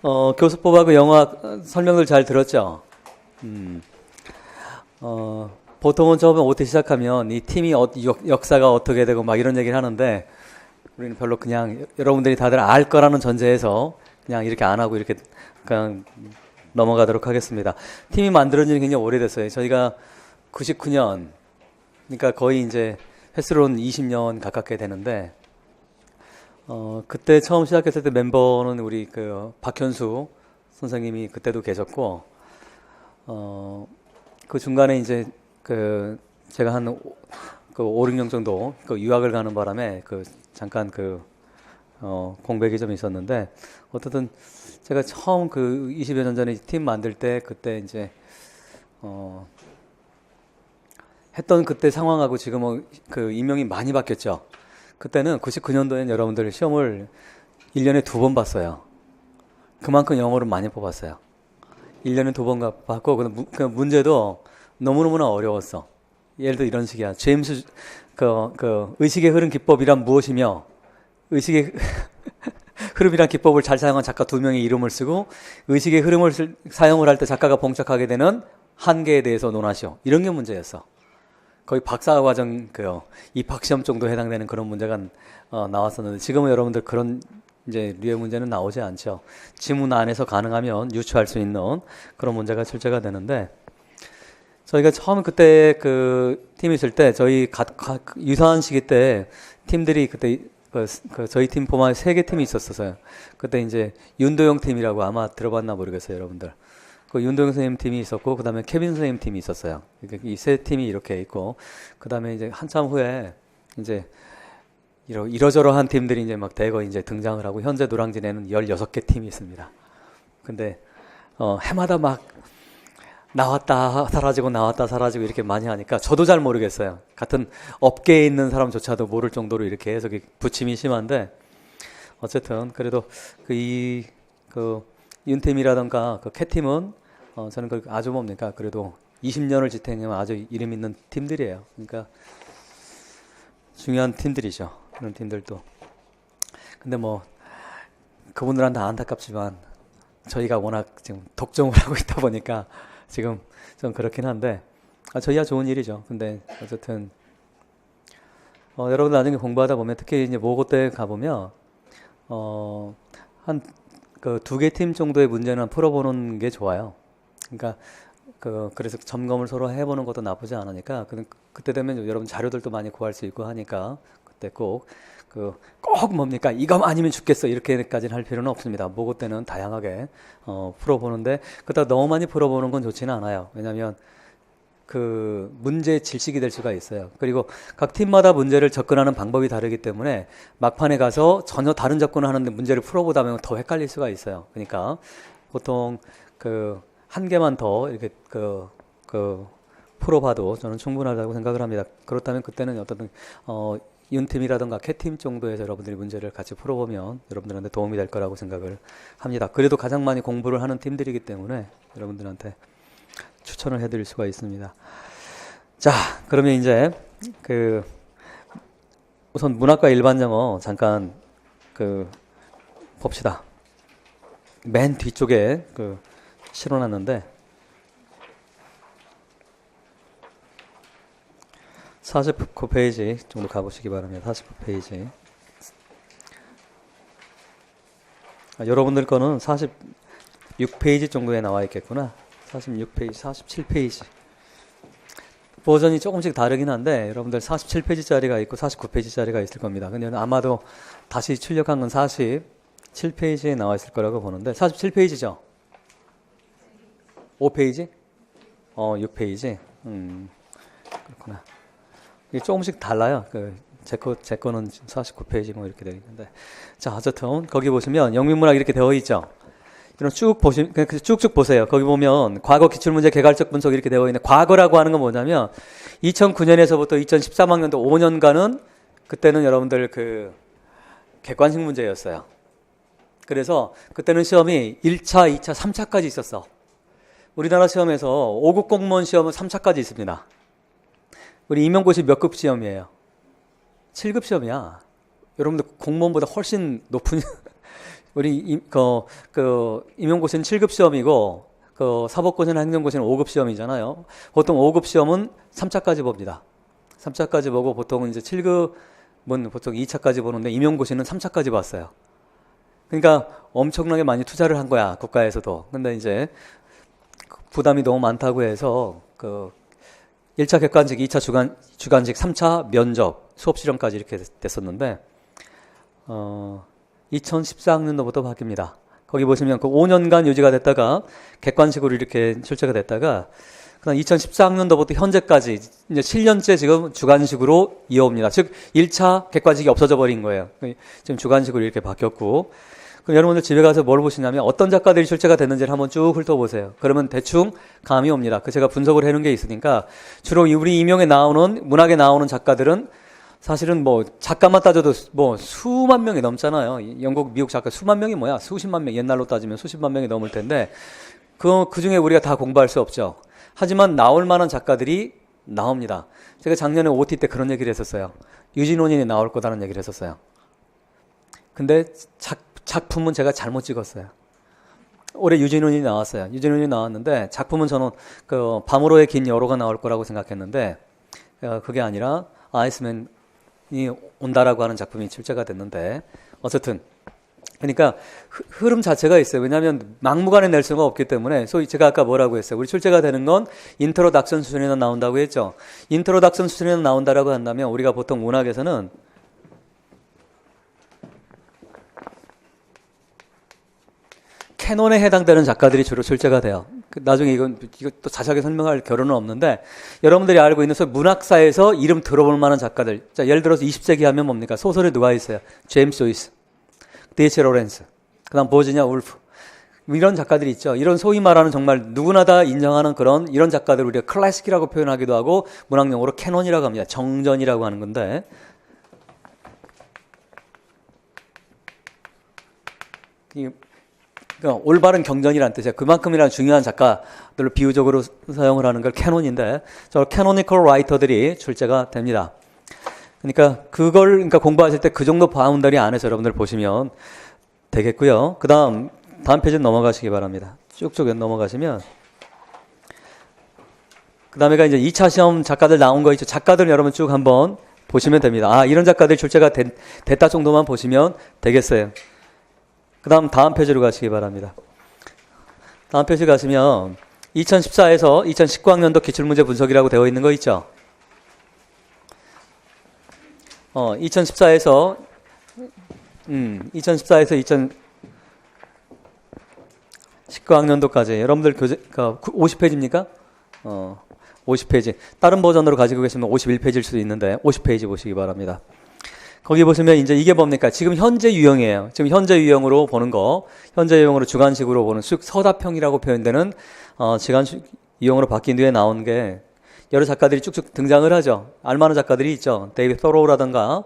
교수법하고 영화 설명들 잘 들었죠? 음, 보통은 처음에 OT 시작하면 이 팀이 역사가 어떻게 되고 막 이런 얘기를 하는데 우리는 별로 그냥 여러분들이 다들 알 거라는 전제에서 그냥 이렇게 안 하고 이렇게 그냥 넘어가도록 하겠습니다. 팀이 만들어진 지 굉장히 오래됐어요. 저희가 99년, 그러니까 거의 이제 횟수로는 20년 가깝게 되는데, 그때 처음 시작했을 때 멤버는 우리 그 박현수 선생님이 그때도 계셨고, 그 중간에 이제 그 제가 한 그 5, 6년 정도 그 유학을 가는 바람에 그 잠깐 그 공백이 좀 있었는데 어쨌든 제가 처음 그 20여 년 전에 팀 만들 때 그때 이제 했던 그때 상황하고 지금은 그 임명이 많이 바뀌었죠. 그때는 99년도엔 여러분들 시험을 1년에 2번 봤어요. 그만큼 영어를 많이 뽑았어요. 1년에 2번 봤고 그 문제도 너무너무나 어려웠어. 예를 들어 이런 식이야. 제임스 의식의 흐름 기법이란 무엇이며 의식의 흐름이란 기법을 잘 사용한 작가 2명의 이름을 쓰고 의식의 흐름을 사용을 할 때 작가가 봉착하게 되는 한계에 대해서 논하시오. 이런 게 문제였어. 거의 박사과정 입학시험 정도 해당되는 그런 문제가 나왔었는데 지금은 여러분들 그런 이제 류의 문제는 나오지 않죠. 지문 안에서 가능하면 유추할 수 있는 그런 문제가 출제가 되는데 저희가 처음 그때 그 팀 있을 때 저희 유사한 시기 때 팀들이 그때 저희 팀 포함 3개 팀이 있었어요. 그때 이제 윤도영 팀이라고 아마 들어봤나 모르겠어요, 여러분들. 그 윤도영 선생님 팀이 있었고, 그 다음에 케빈 선생님 팀이 있었어요. 이 세 팀이 이렇게 있고, 그 다음에 이제 한참 후에 이제 이러저러한 팀들이 이제 막 대거 이제 등장을 하고, 현재 노량진에는 16개 팀이 있습니다. 근데, 해마다 막 나왔다 사라지고 나왔다 사라지고 이렇게 많이 하니까 저도 잘 모르겠어요. 같은 업계에 있는 사람조차도 모를 정도로 이렇게 해서 부침이 심한데 어쨌든 그래도 그 윤팀이라던가 그 캐팀은 저는 그 아주 뭡니까 그래도 20년을 지탱하면 아주 이름 있는 팀들이에요. 그러니까 중요한 팀들이죠. 그런 팀들도. 근데 뭐 그분들한테 안타깝지만 저희가 워낙 지금 독점을 하고 있다 보니까 지금 좀 그렇긴 한데 저희야 좋은 일이죠. 근데 어쨌든 여러분 나중에 공부하다 보면 특히 이제 모고 때 가보면 한 그 2개 팀 정도의 문제는 풀어보는 게 좋아요. 그러니까 그래서 점검을 서로 해보는 것도 나쁘지 않으니까 그때 되면 여러분 자료들도 많이 구할 수 있고 하니까 그때 꼭 뭡니까 이거 아니면 죽겠어 이렇게까지는 할 필요는 없습니다. 모고 때는 다양하게 풀어보는데 그렇다고 너무 많이 풀어보는 건 좋지는 않아요. 왜냐하면 그 문제의 질식이 될 수가 있어요. 그리고 각 팀마다 문제를 접근하는 방법이 다르기 때문에 막판에 가서 전혀 다른 접근을 하는데 문제를 풀어보다 보면 더 헷갈릴 수가 있어요. 그러니까 보통 한 개만 더 이렇게 풀어봐도 저는 충분하다고 생각을 합니다. 그렇다면 그때는 어떤 윤팀이라든가 캐팀 정도에서 여러분들이 문제를 같이 풀어보면 여러분들한테 도움이 될 거라고 생각을 합니다. 그래도 가장 많이 공부를 하는 팀들이기 때문에 여러분들한테 추천을 해드릴 수가 있습니다. 자, 그러면 이제 우선 문학과 일반 영어 잠깐 봅시다. 맨 뒤쪽에 실어놨는데 49페이지 정도 가보시기 바랍니다. 49페이지. 여러분들 거는 46페이지 정도에 나와 있겠구나. 46페이지, 47페이지. 버전이 조금씩 다르긴 한데 여러분들 47페이지짜리가 있고 49페이지짜리가 있을 겁니다. 근데 아마도 다시 출력한 건 47페이지에 나와 있을 거라고 보는데 47페이지죠? 5페이지? 6페이지? 그렇구나. 이게 조금씩 달라요. 제 거는 49페이지 뭐 이렇게 되어 있는데. 자, 어쨌든 거기 보시면 영민문학 이렇게 되어 있죠. 이런 쭉쭉 보세요. 거기 보면 과거 기출문제 개괄적 분석 이렇게 되어 있는데 과거라고 하는 건 뭐냐면 2009년에서부터 2013학년도 5년간은 그때는 여러분들 객관식 문제였어요. 그래서 그때는 시험이 1차, 2차, 3차까지 있었어. 우리나라 시험에서 5급 공무원 시험은 3차까지 있습니다. 우리 임용고시 몇 급 시험이에요? 7급 시험이야. 여러분들 공무원보다 훨씬 높은 임용고시는 7급 시험이고, 사법고시나 행정고시는 5급 시험이잖아요. 보통 5급 시험은 3차까지 봅니다. 3차까지 보고 보통 이제 7급은 보통 2차까지 보는데 임용고시는 3차까지 봤어요. 그러니까 엄청나게 많이 투자를 한 거야, 국가에서도. 근데 이제 부담이 너무 많다고 해서 1차 객관직, 2차 주관직, 3차 면접, 수업 실험까지 이렇게 됐었는데 2014학년도부터 바뀝니다. 거기 보시면 그 5년간 유지가 됐다가 객관식으로 이렇게 출제가 됐다가 그다음 2014학년도부터 현재까지 이제 7년째 지금 주관식으로 이어옵니다. 즉 1차 객관식이 없어져 버린 거예요. 지금 주관식으로 이렇게 바뀌었고, 그럼 여러분들 집에 가서 뭘 보시냐면 어떤 작가들이 출제가 됐는지를 한번 쭉 훑어보세요. 그러면 대충 감이 옵니다. 제가 분석을 해놓은 게 있으니까 주로 우리 임용에 나오는 문학에 나오는 작가들은 사실은 뭐 작가만 따져도 뭐 수만 명이 넘잖아요. 영국, 미국 작가 수만 명이 뭐야? 수십만 명, 옛날로 따지면 수십만 명이 넘을 텐데 그 중에 우리가 다 공부할 수 없죠. 하지만 나올 만한 작가들이 나옵니다. 제가 작년에 OT 때 그런 얘기를 했었어요. 유진원이 나올 거다라는 얘기를 했었어요. 근데 작품은 제가 잘못 찍었어요. 올해 유진원이 나왔어요. 유진원이 나왔는데 작품은 저는 밤으로의 긴 여로가 나올 거라고 생각했는데 그게 아니라 아이스맨이 온다라고 하는 작품이 출제가 됐는데, 어쨌든 그러니까 흐름 자체가 있어요. 왜냐하면 막무가내 낼 수가 없기 때문에. 소위 제가 아까 뭐라고 했어요. 우리 출제가 되는 건 인트로덕션 수준에나 나온다고 했죠. 인트로덕션 수준에나 나온다라고 한다면 우리가 보통 문학에서는 캐논에 해당되는 작가들이 주로 출제가 돼요. 나중에 이것도 자세하게 설명할 겨를은 없는데, 여러분들이 알고 있는 소위 문학사에서 이름 들어볼 만한 작가들. 자, 예를 들어서 20세기 하면 뭡니까? 소설에 누가 있어요? 제임스 조이스, D.H. 로렌스, 그 다음 버지니아 울프. 이런 작가들이 있죠. 이런 소위 말하는 정말 누구나 다 인정하는 이런 작가들을 우리가 클래식이라고 표현하기도 하고, 문학용어로 캐논이라고 합니다. 정전이라고 하는 건데, 그러니까 올바른 경전이라는 뜻이에요. 그만큼이나 중요한 작가들을 비유적으로 사용을 하는 걸 캐논인데, 저 캐노니컬 라이터들이 출제가 됩니다. 그러니까 그러니까 공부하실 때 그 정도 바운더리 안에서 여러분들 보시면 되겠고요. 다음 페이지 넘어가시기 바랍니다. 쭉쭉 넘어가시면, 그 다음에가 이제 2차 시험 작가들 나온 거 있죠. 작가들 여러분 쭉 한번 보시면 됩니다. 아, 이런 작가들 출제가 됐다 정도만 보시면 되겠어요. 다음 페이지로 가시기 바랍니다. 다음 페이지 가시면 2014에서 2019학년도 기출문제 분석이라고 되어 있는 거 있죠. 2014에서 2019학년도까지 여러분들 50페이지입니까? 50페이지. 다른 버전으로 가지고 계시면 51페이지일 수도 있는데 50페이지 보시기 바랍니다. 거기 보시면 이제 이게 뭡니까? 지금 현재 유형이에요. 지금 현재 유형으로 보는 거, 현재 유형으로 주관식으로 보는 서답형이라고 표현되는 주관 유형으로 바뀐 뒤에 나온 게 여러 작가들이 쭉쭉 등장을 하죠. 알만한 작가들이 있죠. 데이비드 토로우라던가,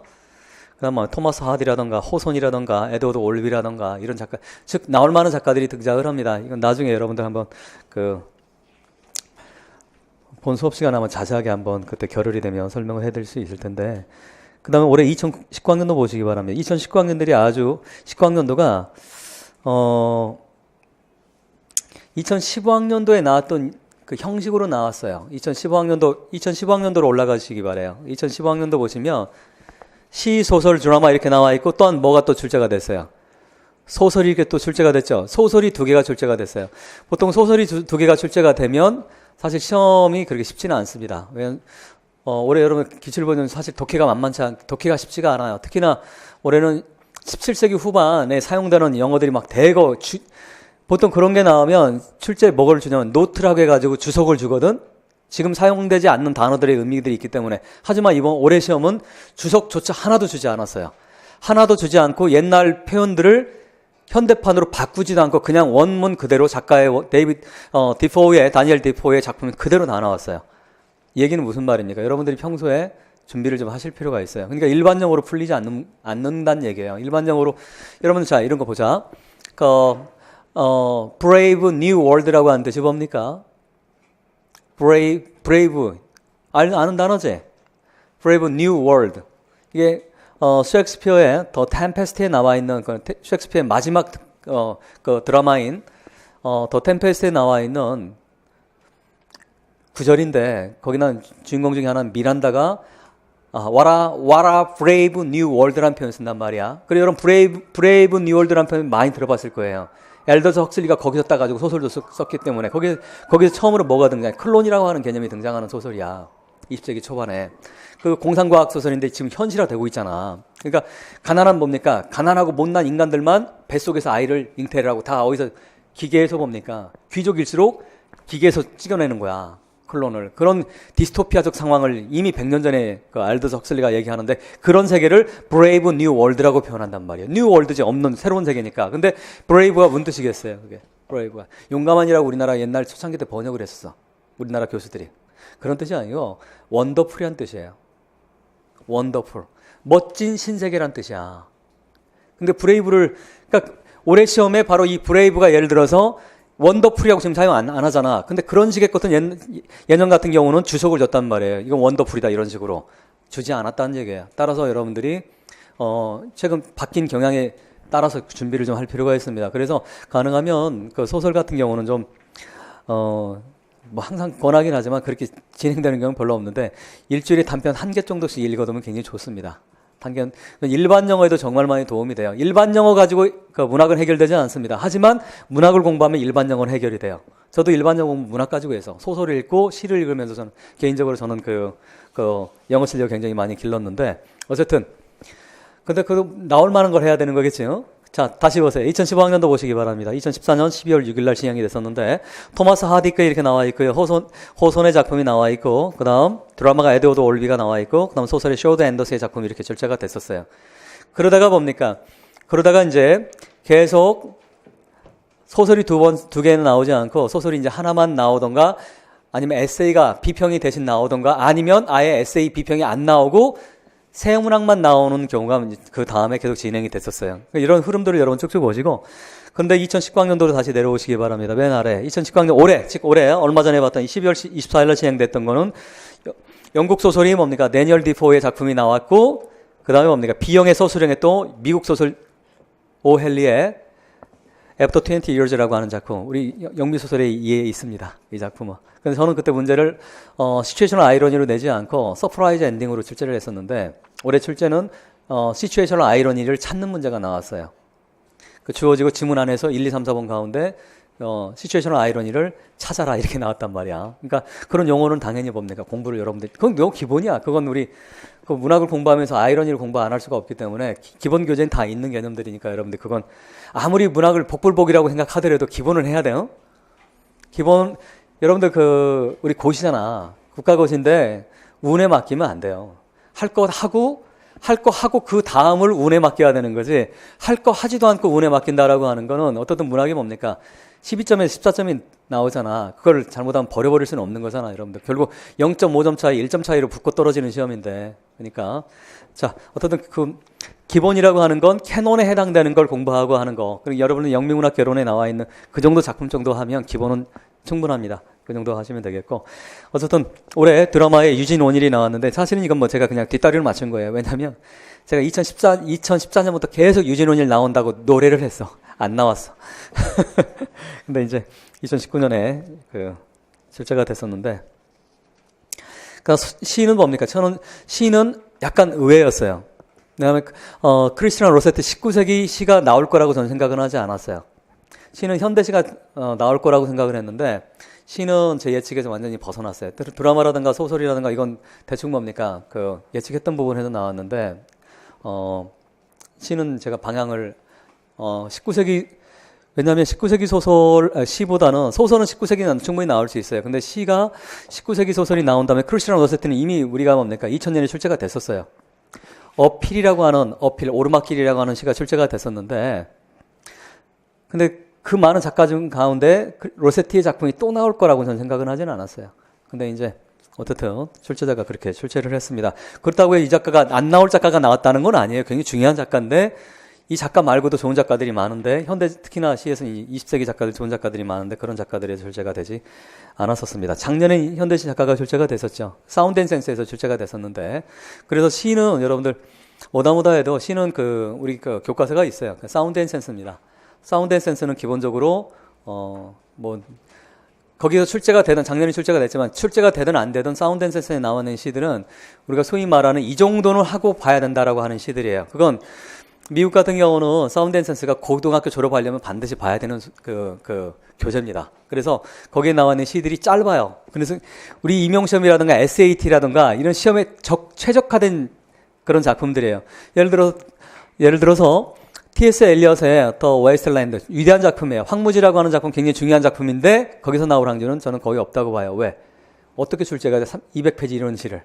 그다음 뭐 토마스 하디라던가, 호손이라던가, 에드워드 올비라던가 이런 작가, 즉 나올 만한 작가들이 등장을 합니다. 이건 나중에 여러분들 한번 본 수업 시간 한번 자세하게 한번 그때 겨를이 되면 설명을 해드릴 수 있을 텐데. 그 다음에 올해 2019학년도 보시기 바랍니다. 2019학년들이 19학년도가, 2015학년도에 나왔던 그 형식으로 나왔어요. 2015학년도로 올라가시기 바래요. 2015학년도 보시면 시, 소설, 드라마 이렇게 나와 있고, 또한 뭐가 또 출제가 됐어요. 소설이 이렇게 또 출제가 됐죠. 소설이 2개가 출제가 됐어요. 보통 소설이 2개가 출제가 되면 사실 시험이 그렇게 쉽지는 않습니다. 왜냐면 올해 여러분 기출본은 사실 독해가 쉽지가 않아요. 특히나 올해는 17세기 후반에 사용되는 영어들이 막 보통 그런 게 나오면 출제 뭐를 주냐면 노트라고 해가지고 주석을 주거든. 지금 사용되지 않는 단어들의 의미들이 있기 때문에. 하지만 이번 올해 시험은 주석조차 하나도 주지 않았어요. 하나도 주지 않고 옛날 표현들을 현대판으로 바꾸지도 않고 그냥 원문 그대로 작가의 다니엘 디포의 작품이 그대로 다 나왔어요. 얘기는 무슨 말입니까? 여러분들이 평소에 준비를 좀 하실 필요가 있어요. 그러니까 일반적으로 풀리지 않는다는 얘기예요. 일반적으로 여러분들 자 이런 거 보자. Brave New World라고 하는 뜻이 뭡니까? Brave 아는 단어지? Brave New World. 이게 셰익스피어의 더 템페스트에 나와 있는 셰익스피어의 마지막 그 드라마인 더 템페스트에 나와 있는 구절인데 거기는 주인공 중에 하나는 미란다가 what a brave new world라는 표현을 쓴단 말이야. 그리고 여러분 brave new world라는 표현 많이 들어봤을 거예요. 엘더스 헉슬리가 거기서 따가지고 소설도 썼기 때문에 거기서 처음으로 뭐가 등장해? 클론이라고 하는 개념이 등장하는 소설이야. 20세기 초반에. 그 공상과학 소설인데 지금 현실화되고 있잖아. 그러니까 가난한 뭡니까? 가난하고 못난 인간들만 뱃속에서 아이를 잉태를 하고 다 어디서 기계에서 뭡니까? 귀족일수록 기계에서 찍어내는 거야. 클론을. 그런 디스토피아적 상황을 이미 100년 전에 그 알더스 헉슬리가 얘기하는데 그런 세계를 브레이브 뉴 월드라고 표현한단 말이에요. 뉴 월드지 없는 새로운 세계니까. 근데 브레이브가 무슨 뜻이겠어요? 그게 브레이브가 용감한이라고 우리나라 옛날 초창기 때 번역을 했었어. 우리나라 교수들이. 그런 뜻이 아니고 원더풀이란 뜻이에요. 원더풀. 멋진 신세계란 뜻이야. 근데 브레이브를 그러니까 올해 시험에 바로 이 브레이브가 예를 들어서 원더풀이라고 지금 사용 안 하잖아. 근데 그런 식의 것은 예년 같은 경우는 주석을 줬단 말이에요. 이건 원더풀이다 이런 식으로 주지 않았다는 얘기예요. 따라서 여러분들이 최근 바뀐 경향에 따라서 준비를 좀 할 필요가 있습니다. 그래서 가능하면 그 소설 같은 경우는 좀 뭐 항상 권하긴 하지만 그렇게 진행되는 경우는 별로 없는데 일주일에 단편 1개 정도씩 읽어두면 굉장히 좋습니다. 단편 일반 영어에도 정말 많이 도움이 돼요. 일반 영어 가지고 그 문학은 해결되지 않습니다. 하지만 문학을 공부하면 일반 영어는 해결이 돼요. 저도 일반 영어 문학 가지고 해서 소설을 읽고 시를 읽으면서 저는 개인적으로 그 영어 실력 굉장히 많이 길렀는데 어쨌든 근데 그 나올 만한 걸 해야 되는 거겠죠. 자, 다시 보세요. 2015학년도 보시기 바랍니다. 2014년 12월 6일 날 시행이 됐었는데 토마스 하디크 이렇게 나와 있고요. 호손의 작품이 나와 있고 그 다음 드라마가 에드워드 올비가 나와 있고 그 다음 소설의 쇼드 앤더스의 작품이 이렇게 출제가 됐었어요. 그러다가 뭡니까? 그러다가 이제 계속 소설이 두 개는 나오지 않고 소설이 이제 하나만 나오던가 아니면 에세이가 비평이 대신 나오던가 아니면 아예 에세이 비평이 안 나오고 세문학만 나오는 경우가 그 다음에 계속 진행이 됐었어요. 이런 흐름들을 여러분 쭉쭉 보시고 그런데 2019학년도로 다시 내려오시기 바랍니다. 맨 아래 2019학년 올해 얼마 전에 봤던 12월 24일날 진행됐던 거는 영국 소설이 뭡니까? 데니얼 디포의 작품이 나왔고 그 다음에 뭡니까? 비영의 서술형에 또 미국 소설 오헬리의 After 20 Years라고 하는 작품, 우리 영미 소설에 이에 있습니다. 이 작품은. 근데 저는 그때 문제를 시츄에이셔널 아이러니로 내지 않고 서프라이즈 엔딩으로 출제를 했었는데 올해 출제는 시츄에이셔널 아이러니를 찾는 문제가 나왔어요. 그 주어지고 지문 안에서 1, 2, 3, 4번 가운데 시츄에이셔널 아이러니를 찾아라 이렇게 나왔단 말이야. 그러니까 그런 용어는 당연히 뭡니까? 공부를 여러분들 그건 너무 기본이야. 그건 우리 그 문학을 공부하면서 아이러니를 공부 안 할 수가 없기 때문에 기본 교재는 다 있는 개념들이니까 여러분들 그건 아무리 문학을 복불복이라고 생각하더라도 기본을 해야 돼요. 기본 여러분들 우리 고시잖아. 국가고시인데 운에 맡기면 안 돼요. 할 거 하고 그 다음을 운에 맡겨야 되는 거지. 할 거 하지도 않고 운에 맡긴다라고 하는 거는 어떻든 문학이 뭡니까? 12점에 14점이 나오잖아. 그걸 잘못하면 버려버릴 수는 없는 거잖아, 여러분들. 결국 0.5점 차이, 1점 차이로 붙고 떨어지는 시험인데. 그러니까. 자, 어떻든 그 기본이라고 하는 건 캐논에 해당되는 걸 공부하고 하는 거. 그리고 여러분은 영미문학 개론에 나와 있는 그 정도 작품 정도 하면 기본은 충분합니다. 그 정도 하시면 되겠고. 어쨌든 올해 드라마에 유진 원일이 나왔는데 사실은 이건 뭐 제가 그냥 뒷다리를 맞춘 거예요. 왜냐면 제가 2014년부터 계속 유진 원일 나온다고 노래를 했어. 안 나왔어. 근데 이제 2019년에 출제가 됐었는데 그러니까 시는 뭡니까? 저는 시는 약간 의외였어요. 왜냐하면 크리스티나 로세트 19세기 시가 나올 거라고 저는 생각은 하지 않았어요. 시는 현대시가 나올 거라고 생각을 했는데 시는 제 예측에서 완전히 벗어났어요. 드라마라든가 소설이라든가 이건 대충 뭡니까? 예측했던 부분에서 나왔는데 시는 제가 방향을 19세기 왜냐하면 19세기 시보다는 소설은 19세기는 충분히 나올 수 있어요. 근데 시가 19세기 소설이 나온 다음에 크리스티나 로세트는 이미 우리가 뭡니까? 2000년에 출제가 됐었어요. 오르막길이라고 하는 시가 출제가 됐었는데 근데 그 많은 작가 중 가운데 로세티의 작품이 또 나올 거라고 저는 생각은 하지는 않았어요. 근데 이제 어쨌든 출제자가 그렇게 출제를 했습니다. 그렇다고 이 작가가 안 나올 작가가 나왔다는 건 아니에요. 굉장히 중요한 작가인데 이 작가 말고도 좋은 작가들이 많은데 현대 특히나 시에서는 20세기 작가들 좋은 작가들이 많은데 그런 작가들이 출제가 되지 않았었습니다. 작년에 현대시 작가가 출제가 됐었죠. 사운드 앤 센스에서 출제가 됐었는데 그래서 시는 여러분들 오다모다에도 시는 우리 교과서가 있어요. 사운드 앤 센스입니다. 사운드 앤 센스는 기본적으로 뭐 거기서 출제가 되든 작년에 출제가 됐지만 출제가 되든 안 되든 사운드 앤 센스에 나오는 시들은 우리가 소위 말하는 이 정도는 하고 봐야 된다라고 하는 시들이에요. 그건 미국 같은 경우는 사운드 앤 센스가 고등학교 졸업하려면 반드시 봐야 되는 교재입니다. 그래서 거기에 나와 있는 시들이 짧아요. 그래서 우리 임용시험이라든가 SAT라든가 이런 시험에 최적화된 그런 작품들이에요. 예를 들어서 T.S. 엘리엇의 더 웨스트랜드 위대한 작품이에요. 황무지라고 하는 작품 굉장히 중요한 작품인데 거기서 나올 항주는 저는 거의 없다고 봐요. 왜? 어떻게 출제가 돼? 200페이지 이런 시를.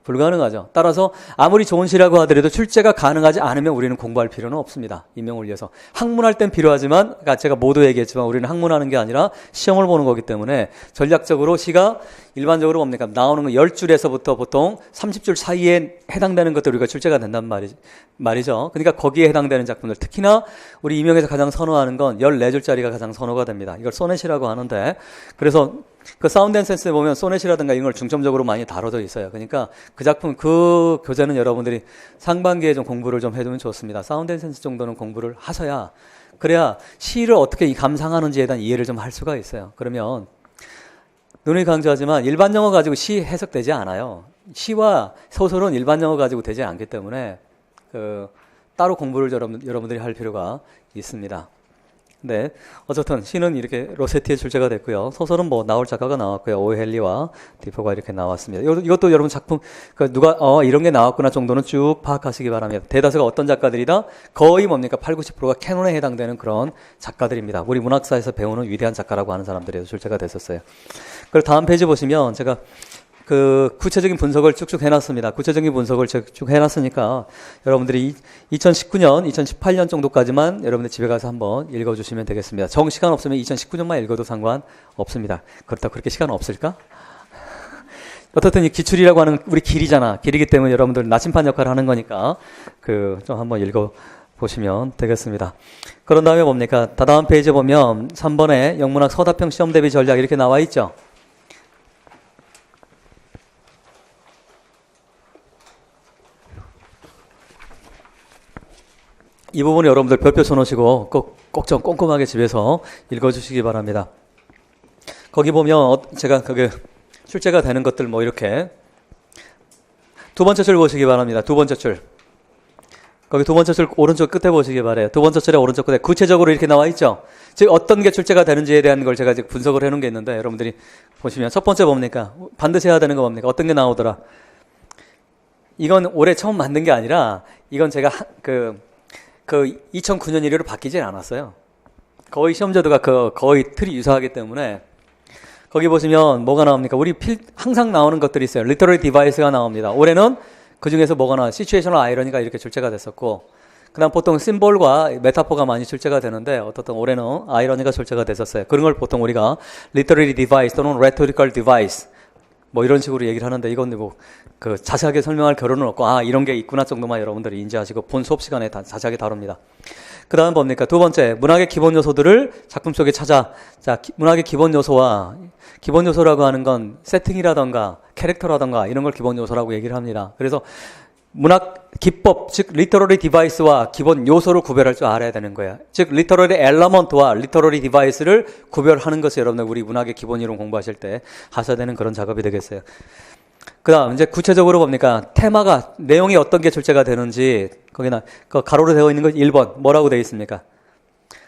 불가능하죠. 따라서 아무리 좋은 시라고 하더라도 출제가 가능하지 않으면 우리는 공부할 필요는 없습니다. 임용을 위해서. 학문할 땐 필요하지만 제가 모두 얘기했지만 우리는 학문하는 게 아니라 시험을 보는 거기 때문에 전략적으로 시가 일반적으로 뭡니까? 나오는 거 10줄에서부터 보통 30줄 사이에 해당되는 것들 우리가 출제가 된단 말이죠. 그러니까 거기에 해당되는 작품들 특히나 우리 임용에서 가장 선호하는 건 14줄짜리가 가장 선호가 됩니다. 이걸 소넷이라고 하는데 그래서 그 사운드 앤 센스에 보면 소넷이라든가 이런 걸 중점적으로 많이 다뤄져 있어요. 그러니까 그 작품, 그 교재는 여러분들이 상반기에 좀 공부를 좀 해두면 좋습니다. 사운드 앤 센스 정도는 공부를 하셔야 그래야 시를 어떻게 감상하는지에 대한 이해를 좀 할 수가 있어요. 그러면 누누이 강조하지만 일반 영어 가지고 시 해석되지 않아요. 시와 소설은 일반 영어 가지고 되지 않기 때문에 따로 공부를 여러분들이 할 필요가 있습니다. 네, 어쨌든 시는 이렇게 로세티에 출제가 됐고요. 소설은 뭐 나올 작가가 나왔고요. 오헬리와 디포가 이렇게 나왔습니다. 이것도 여러분 작품 누가 이런 게 나왔구나 정도는 쭉 파악하시기 바랍니다. 대다수가 어떤 작가들이다? 거의 뭡니까? 8, 90%가 캐논에 해당되는 그런 작가들입니다. 우리 문학사에서 배우는 위대한 작가라고 하는 사람들이 출제가 됐었어요. 그리고 다음 페이지 보시면 제가 구체적인 분석을 쭉쭉 해놨습니다. 구체적인 분석을 쭉 해놨으니까 여러분들이 2019년, 2018년 정도까지만 여러분들 집에 가서 한번 읽어주시면 되겠습니다. 시간 없으면 2019년만 읽어도 상관없습니다. 그렇다고 그렇게 시간 없을까? 어떻든 이 기출이라고 하는 우리 길이잖아. 길이기 때문에 여러분들 나침반 역할을 하는 거니까 좀 한번 읽어보시면 되겠습니다. 그런 다음에 뭡니까? 다음 페이지에 보면 3번에 영문학 서답형 시험 대비 전략 이렇게 나와 있죠. 이 부분을 여러분들 별표 써놓으시고 꼭 좀 꼼꼼하게 집에서 읽어주시기 바랍니다. 거기 보면 제가 출제가 되는 것들 뭐 이렇게 두 번째 줄 보시기 바랍니다. 두 번째 줄. 거기 두 번째 줄 오른쪽 끝에 보시기 바래요. 두 번째 줄에 오른쪽 끝에 구체적으로 이렇게 나와 있죠. 즉 어떤 게 출제가 되는지에 대한 걸 제가 이제 분석을 해놓은 게 있는데 여러분들이 보시면 첫 번째 뭡니까? 반드시 해야 되는 거 뭡니까? 어떤 게 나오더라? 이건 올해 처음 만든 게 아니라 이건 제가 2009년 이래로 바뀌진 않았어요. 거의 시험제도가 거의 틀이 유사하기 때문에 거기 보시면 뭐가 나옵니까? 항상 나오는 것들이 있어요. 리터러리 디바이스가 나옵니다. 올해는 그 중에서 뭐가 나와요? 시츄에이셔널 아이러니가 이렇게 출제가 됐었고 그 다음 보통 심볼과 메타포가 많이 출제가 되는데 어떻든 올해는 아이러니가 출제가 됐었어요. 그런 걸 보통 우리가 리터러리 디바이스 또는 레토리컬 디바이스 뭐 이런 식으로 얘기를 하는데 이건 자세하게 설명할 겨를은 없고 이런 게 있구나 정도만 여러분들이 인지하시고 본 수업 시간에 자세하게 다룹니다. 그 다음 뭡니까? 두 번째, 문학의 기본 요소들을 작품 속에 문학의 기본 요소라고 하는 건 세팅이라던가 캐릭터라던가 이런 걸 기본 요소라고 얘기를 합니다. 그래서 문학 기법, 즉 리터러리 디바이스와 기본 요소를 구별할 줄 알아야 되는 거예요. 즉 리터러리 엘러먼트와 리터러리 디바이스를 구별하는 것이 여러분들 우리 문학의 기본 이론 공부하실 때 하셔야 되는 그런 작업이 되겠어요. 그 다음 이제 구체적으로 뭡니까? 테마가 내용이 어떤 게 출제가 되는지 거기나 가로로 되어 있는 거 1번 뭐라고 되어 있습니까?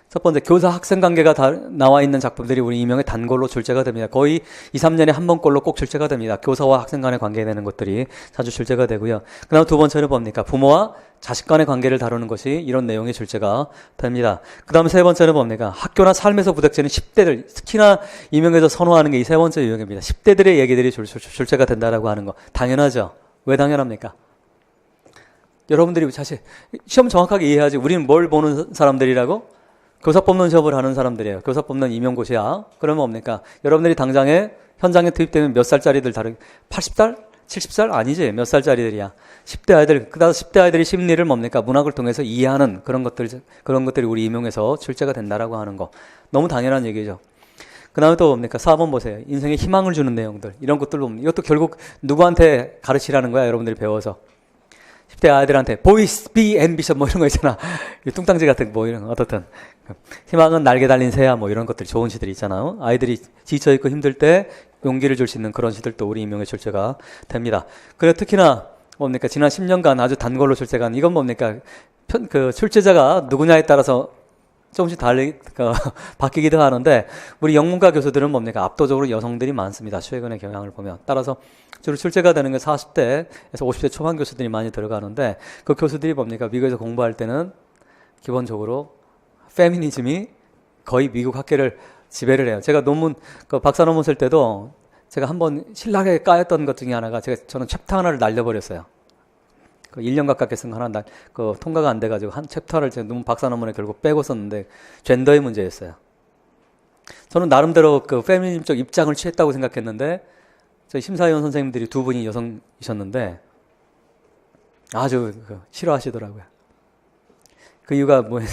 첫 번째, 교사 학생 관계가 나와 있는 작품들이 우리 임용의 단골로 출제가 됩니다. 거의 2, 3년에 한 번꼴로 꼭 출제가 됩니다. 교사와 학생 간의 관계되는 것들이 자주 출제가 되고요. 그 다음 두 번째는 뭡니까? 부모와 자식 간의 관계를 다루는 것이 이런 내용이 출제가 됩니다. 그 다음 세 번째는 뭡니까? 학교나 삶에서 부닥치는 10대들, 특히나 임용에서 선호하는 게 이 세 번째 유형입니다. 10대들의 얘기들이 출제가 된다라고 하는 거. 당연하죠. 왜 당연합니까? 여러분들이 사실 시험 정확하게 이해하지. 우리는 뭘 보는 사람들이라고? 교사 뽑는 시험을 하는 사람들이에요. 교사 뽑는 임용고시야. 그러면 뭡니까? 여러분들이 당장에 현장에 투입되면 몇 살짜리들 80살? 70살? 아니지. 몇 살짜리들이야. 10대 아이들, 그다음 10대 아이들이 심리를 뭡니까? 문학을 통해서 이해하는 그런 것들이 우리 임용에서 출제가 된다라고 하는 거. 너무 당연한 얘기죠. 그 다음에 또 뭡니까? 4번 보세요. 인생에 희망을 주는 내용들. 이런 것들로 이것도 결국 누구한테 가르치라는 거야? 여러분들이 배워서. 10대 아이들한테 보이스 비 앰비션 뭐 이런 거 있잖아. 뚱땅지 같은 뭐 이런 거 어떻든 희망은 날개 달린 새야 뭐 이런 것들이 좋은 시들이 있잖아요. 아이들이 지쳐있고 힘들 때 용기를 줄 수 있는 그런 시들도 우리 인명의 출제가 됩니다. 그리고 특히나 뭡니까 지난 10년간 아주 단골로 출제간 이건 뭡니까 그 출제자가 누구냐에 따라서 조금씩 바뀌기도 하는데 우리 영문과 교수들은 뭡니까 압도적으로 여성들이 많습니다. 최근의 경향을 보면 따라서 주로 출제가 되는 게 40대에서 50대 초반 교수들이 많이 들어가는데 그 교수들이 뭡니까 미국에서 공부할 때는 기본적으로 페미니즘이 거의 미국 학계를 지배를 해요. 제가 논문 박사 논문 쓸 때도 제가 한번 신나게 까였던 것 중에 하나가 저는 챕터 하나를 날려버렸어요. 1년 가깝게 쓴 거 하나 통과가 안 돼가지고 한 챕터를 제가 박사 논문에 결국 빼고 썼는데 젠더의 문제였어요. 저는 나름대로 그 페미니즘적 입장을 취했다고 생각했는데 저희 심사위원 선생님들이 두 분이 여성이셨는데 아주 싫어하시더라고요. 그 이유가 뭐예요?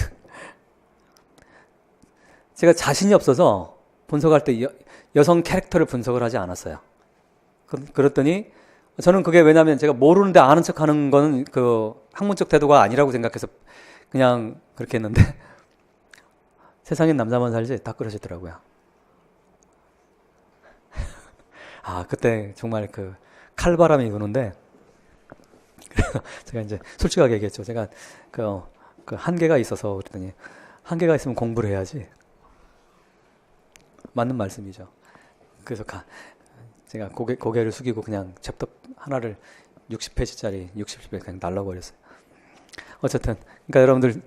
제가 자신이 없어서 분석할 때 여성 캐릭터를 분석을 하지 않았어요. 그랬더니 저는 그게 왜냐면 제가 모르는데 아는 척 하는 거는 그 학문적 태도가 아니라고 생각해서 그냥 그렇게 했는데 세상엔 남자만 살지 딱 그러시더라고요. 아, 그때 정말 그 칼바람이 부는데 제가 이제 솔직하게 얘기했죠. 제가 그 한계가 있어서 그랬더니 한계가 있으면 공부를 해야지. 맞는 말씀이죠. 그래서 제가 고개를 숙이고 그냥 챕터 하나를 60페이지짜리 60배 그냥 날라버렸어요. 어쨌든 그러니까 여러분들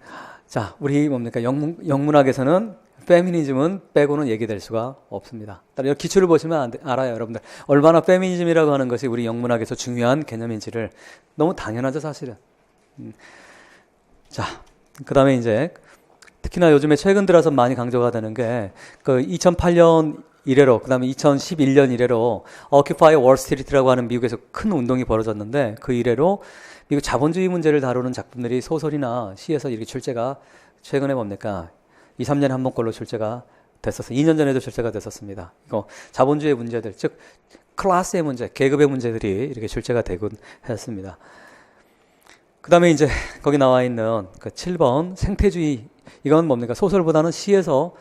자 우리 뭡니까 영문학에서는 페미니즘은 빼고는 얘기될 수가 없습니다. 따라 기출을 보시면 알아요. 여러분들 얼마나 페미니즘이라고 하는 것이 우리 영문학에서 중요한 개념인지를 너무 당연하죠 사실은. 자 그 다음에 이제 특히나 요즘에 최근 들어서 많이 강조가 되는 게 그 2008년 이래로 그다음에 2011년 이래로 Occupy Wall Street라고 하는 미국에서 큰 운동이 벌어졌는데 그 이래로 미국 자본주의 문제를 다루는 작품들이 소설이나 시에서 이렇게 출제가 최근에 뭡니까 2, 3년에 한 번꼴로 출제가 됐었어요. 2년 전에도 출제가 됐었습니다. 이거 자본주의 문제들 즉 클래스의 문제, 계급의 문제들이 이렇게 출제가 되곤 했습니다. 그 다음에 이제 거기 나와 있는 그 7번 생태주의 이건 뭡니까 소설보다는 시에서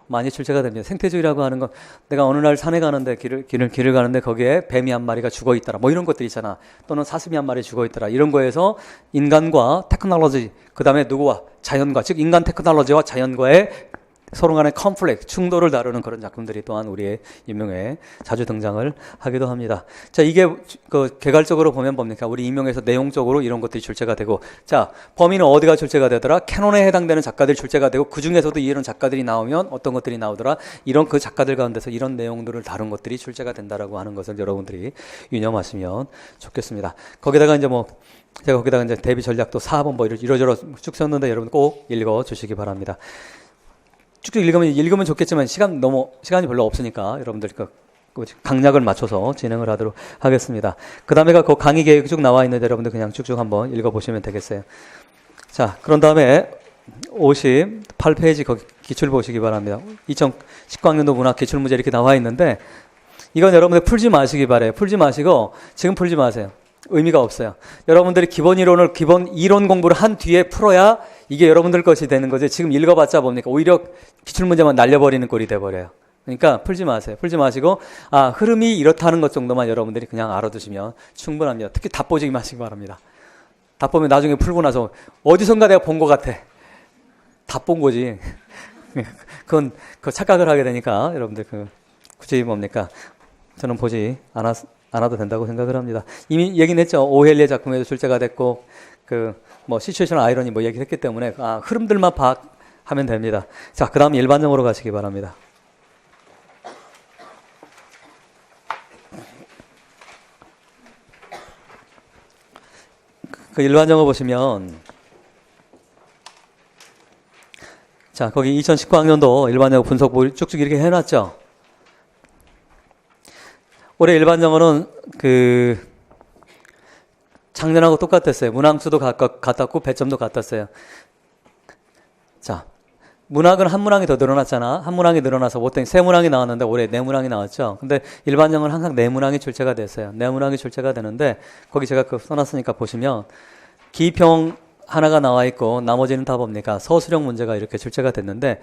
많이 출제가 됩니다. 생태주의라고 하는 건 내가 어느 날 산에 가는데 길을 가는데 거기에 뱀이 한 마리가 죽어 있더라. 뭐 이런 것들 있잖아. 또는 사슴이 한 마리 죽어 있더라. 이런 거에서 인간과 테크놀로지 그다음에 누구와 자연과 즉 인간 테크놀로지와 자연과의 서로 간의 컨플렉트, 충돌을 다루는 그런 작품들이 또한 우리의 인명에 자주 등장을 하기도 합니다. 자, 이게 그 개괄적으로 보면 뭡니까? 우리 인명에서 내용적으로 이런 것들이 출제가 되고, 자, 범위는 어디가 출제가 되더라? 캐논에 해당되는 작가들이 출제가 되고, 그 중에서도 이런 작가들이 나오면 어떤 것들이 나오더라? 이런 그 작가들 가운데서 이런 내용들을 다룬 것들이 출제가 된다라고 하는 것을 여러분들이 유념하시면 좋겠습니다. 거기다가 이제 제가 거기다가 이제 대비 전략도 4번 이러저러 쭉 썼는데 여러분 꼭 읽어 주시기 바랍니다. 쭉쭉 읽으면 좋겠지만 시간이 별로 없으니까 여러분들 그 강약을 맞춰서 진행을 하도록 하겠습니다. 그 다음에가 그 강의 계획 쭉 나와 있는데 여러분들 그냥 쭉쭉 한번 읽어보시면 되겠어요. 자, 그런 다음에 58페이지 거기 기출 보시기 바랍니다. 2019학년도 문학 기출문제 이렇게 나와 있는데 이건 여러분들 풀지 마시기 바래요. 풀지 마시고 지금 풀지 마세요. 의미가 없어요. 여러분들이 기본 이론 공부를 한 뒤에 풀어야 이게 여러분들 것이 되는 거지. 지금 읽어봤자 뭡니까? 오히려 기출문제만 날려버리는 꼴이 돼버려요. 그러니까 풀지 마세요. 풀지 마시고 흐름이 이렇다는 것 정도만 여러분들이 그냥 알아두시면 충분합니다. 특히 답 보지 마시기 바랍니다. 답 보면 나중에 풀고 나서 어디선가 내가 본 것 같아. 답 본 거지. 그건 착각을 하게 되니까 여러분들 굳이 뭡니까? 저는 보지 않아도 된다고 생각을 합니다. 이미 얘기는 했죠. 오헬리의 작품에도 출제가 됐고, 시츄에이션 아이러니 얘기를 했기 때문에, 흐름들만 파악하면 됩니다. 자, 그 다음 일반적으로 가시기 바랍니다. 그 일반적으로 보시면, 자, 거기 2019학년도 일반적으로 분석 쭉쭉 이렇게 해놨죠. 올해 일반정어는 작년하고 똑같았어요. 문항수도 같았고 배점도 같았어요. 자, 문학은 한 문항이 더 늘어났잖아. 한 문항이 늘어나서 보통 세 문항이 나왔는데 올해 네 문항이 나왔죠. 근데 일반정어는 항상 네 문항이 출제가 됐어요. 네 문항이 출제가 되는데 거기 제가 써놨으니까 보시면 기입형 하나가 나와 있고 나머지는 다 뭡니까? 서술형 문제가 이렇게 출제가 됐는데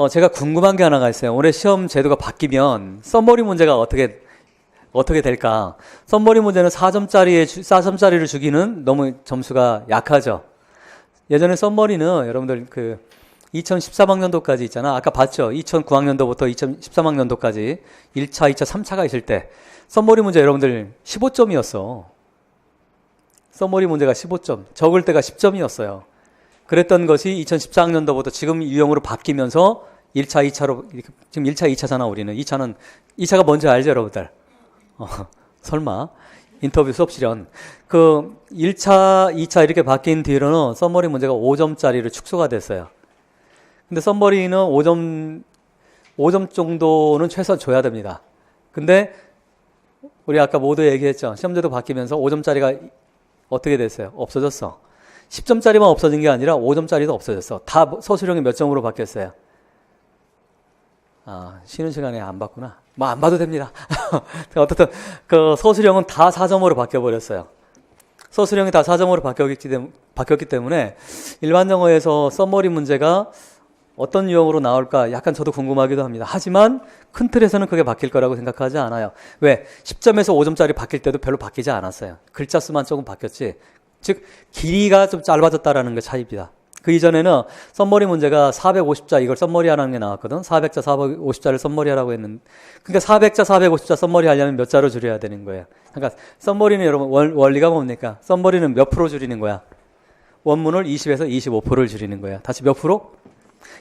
제가 궁금한 게 하나가 있어요. 올해 시험 제도가 바뀌면 썸머리 문제가 어떻게 될까? 썸머리 문제는 4점짜리를 주기는 너무 점수가 약하죠. 예전에 썸머리는 여러분들 2013학년도까지 있잖아. 아까 봤죠? 2009학년도부터 2013학년도까지 1차, 2차, 3차가 있을 때 썸머리 문제 여러분들 15점이었어. 썸머리 문제가 15점, 적을 때가 10점이었어요. 그랬던 것이 2014학년도부터 지금 유형으로 바뀌면서 1차, 2차로, 지금 1차, 2차잖아, 우리는. 2차가 뭔지 알죠, 여러분들? 설마. 인터뷰 수업 실현. 1차, 2차 이렇게 바뀐 뒤로는 썸머리 문제가 5점짜리로 축소가 됐어요. 근데 썸머리는 5점 정도는 최소한 줘야 됩니다. 근데 우리 아까 모두 얘기했죠. 시험제도 바뀌면서 5점짜리가 어떻게 됐어요? 없어졌어. 10점짜리만 없어진 게 아니라 5점짜리도 없어졌어. 다 서술형이 몇 점으로 바뀌었어요? 쉬는 시간에 안 봤구나. 뭐 안 봐도 됩니다. 어떻든 서술형은 다 4점으로 바뀌어버렸어요. 서술형이 다 4점으로 바뀌었기 때문에 일반 영어에서 썸머리 문제가 어떤 유형으로 나올까 약간 저도 궁금하기도 합니다. 하지만 큰 틀에서는 그게 바뀔 거라고 생각하지 않아요. 왜? 10점에서 5점짜리 바뀔 때도 별로 바뀌지 않았어요. 글자 수만 조금 바뀌었지. 즉 길이가 좀 짧아졌다라는 게 차이입니다. 그 이전에는 썸머리 문제가 450자 이걸 썸머리 하라는 게 나왔거든. 400자, 450자를 썸머리 하라고 했는데 그러니까 400자, 450자 썸머리 하려면 몇 자로 줄여야 되는 거예요. 그러니까 썸머리는 여러분 원리가 뭡니까? 썸머리는 몇 프로 줄이는 거야? 원문을 20에서 25%를 줄이는 거예요. 다시 몇 프로?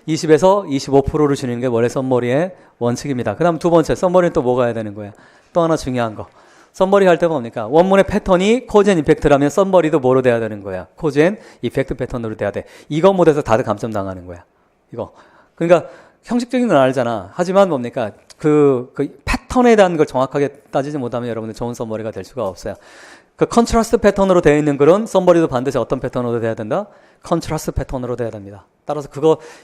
20에서 25%를 줄이는 게 원래 썸머리의 원칙입니다. 그 다음 두 번째, 썸머리는 또 뭐가 해야 되는 거예요? 또 하나 중요한 거. 썸머리 할 때 뭡니까? 원문의 패턴이 코즈 앤 이펙트라면 썸머리도 뭐로 돼야 되는 거야? 코즈 앤 이펙트 패턴으로 돼야 돼. 이거 못해서 다들 감점 당하는 거야. 이거. 그러니까 형식적인 건 알잖아. 하지만 뭡니까? 그 패턴에 대한 걸 정확하게 따지지 못하면 여러분들 좋은 썸머리가 될 수가 없어요. 컨트라스트 패턴으로 되어 있는 글은 썸머리도 반드시 어떤 패턴으로 돼야 된다? 컨트라스트 패턴으로 돼야 됩니다. 따라서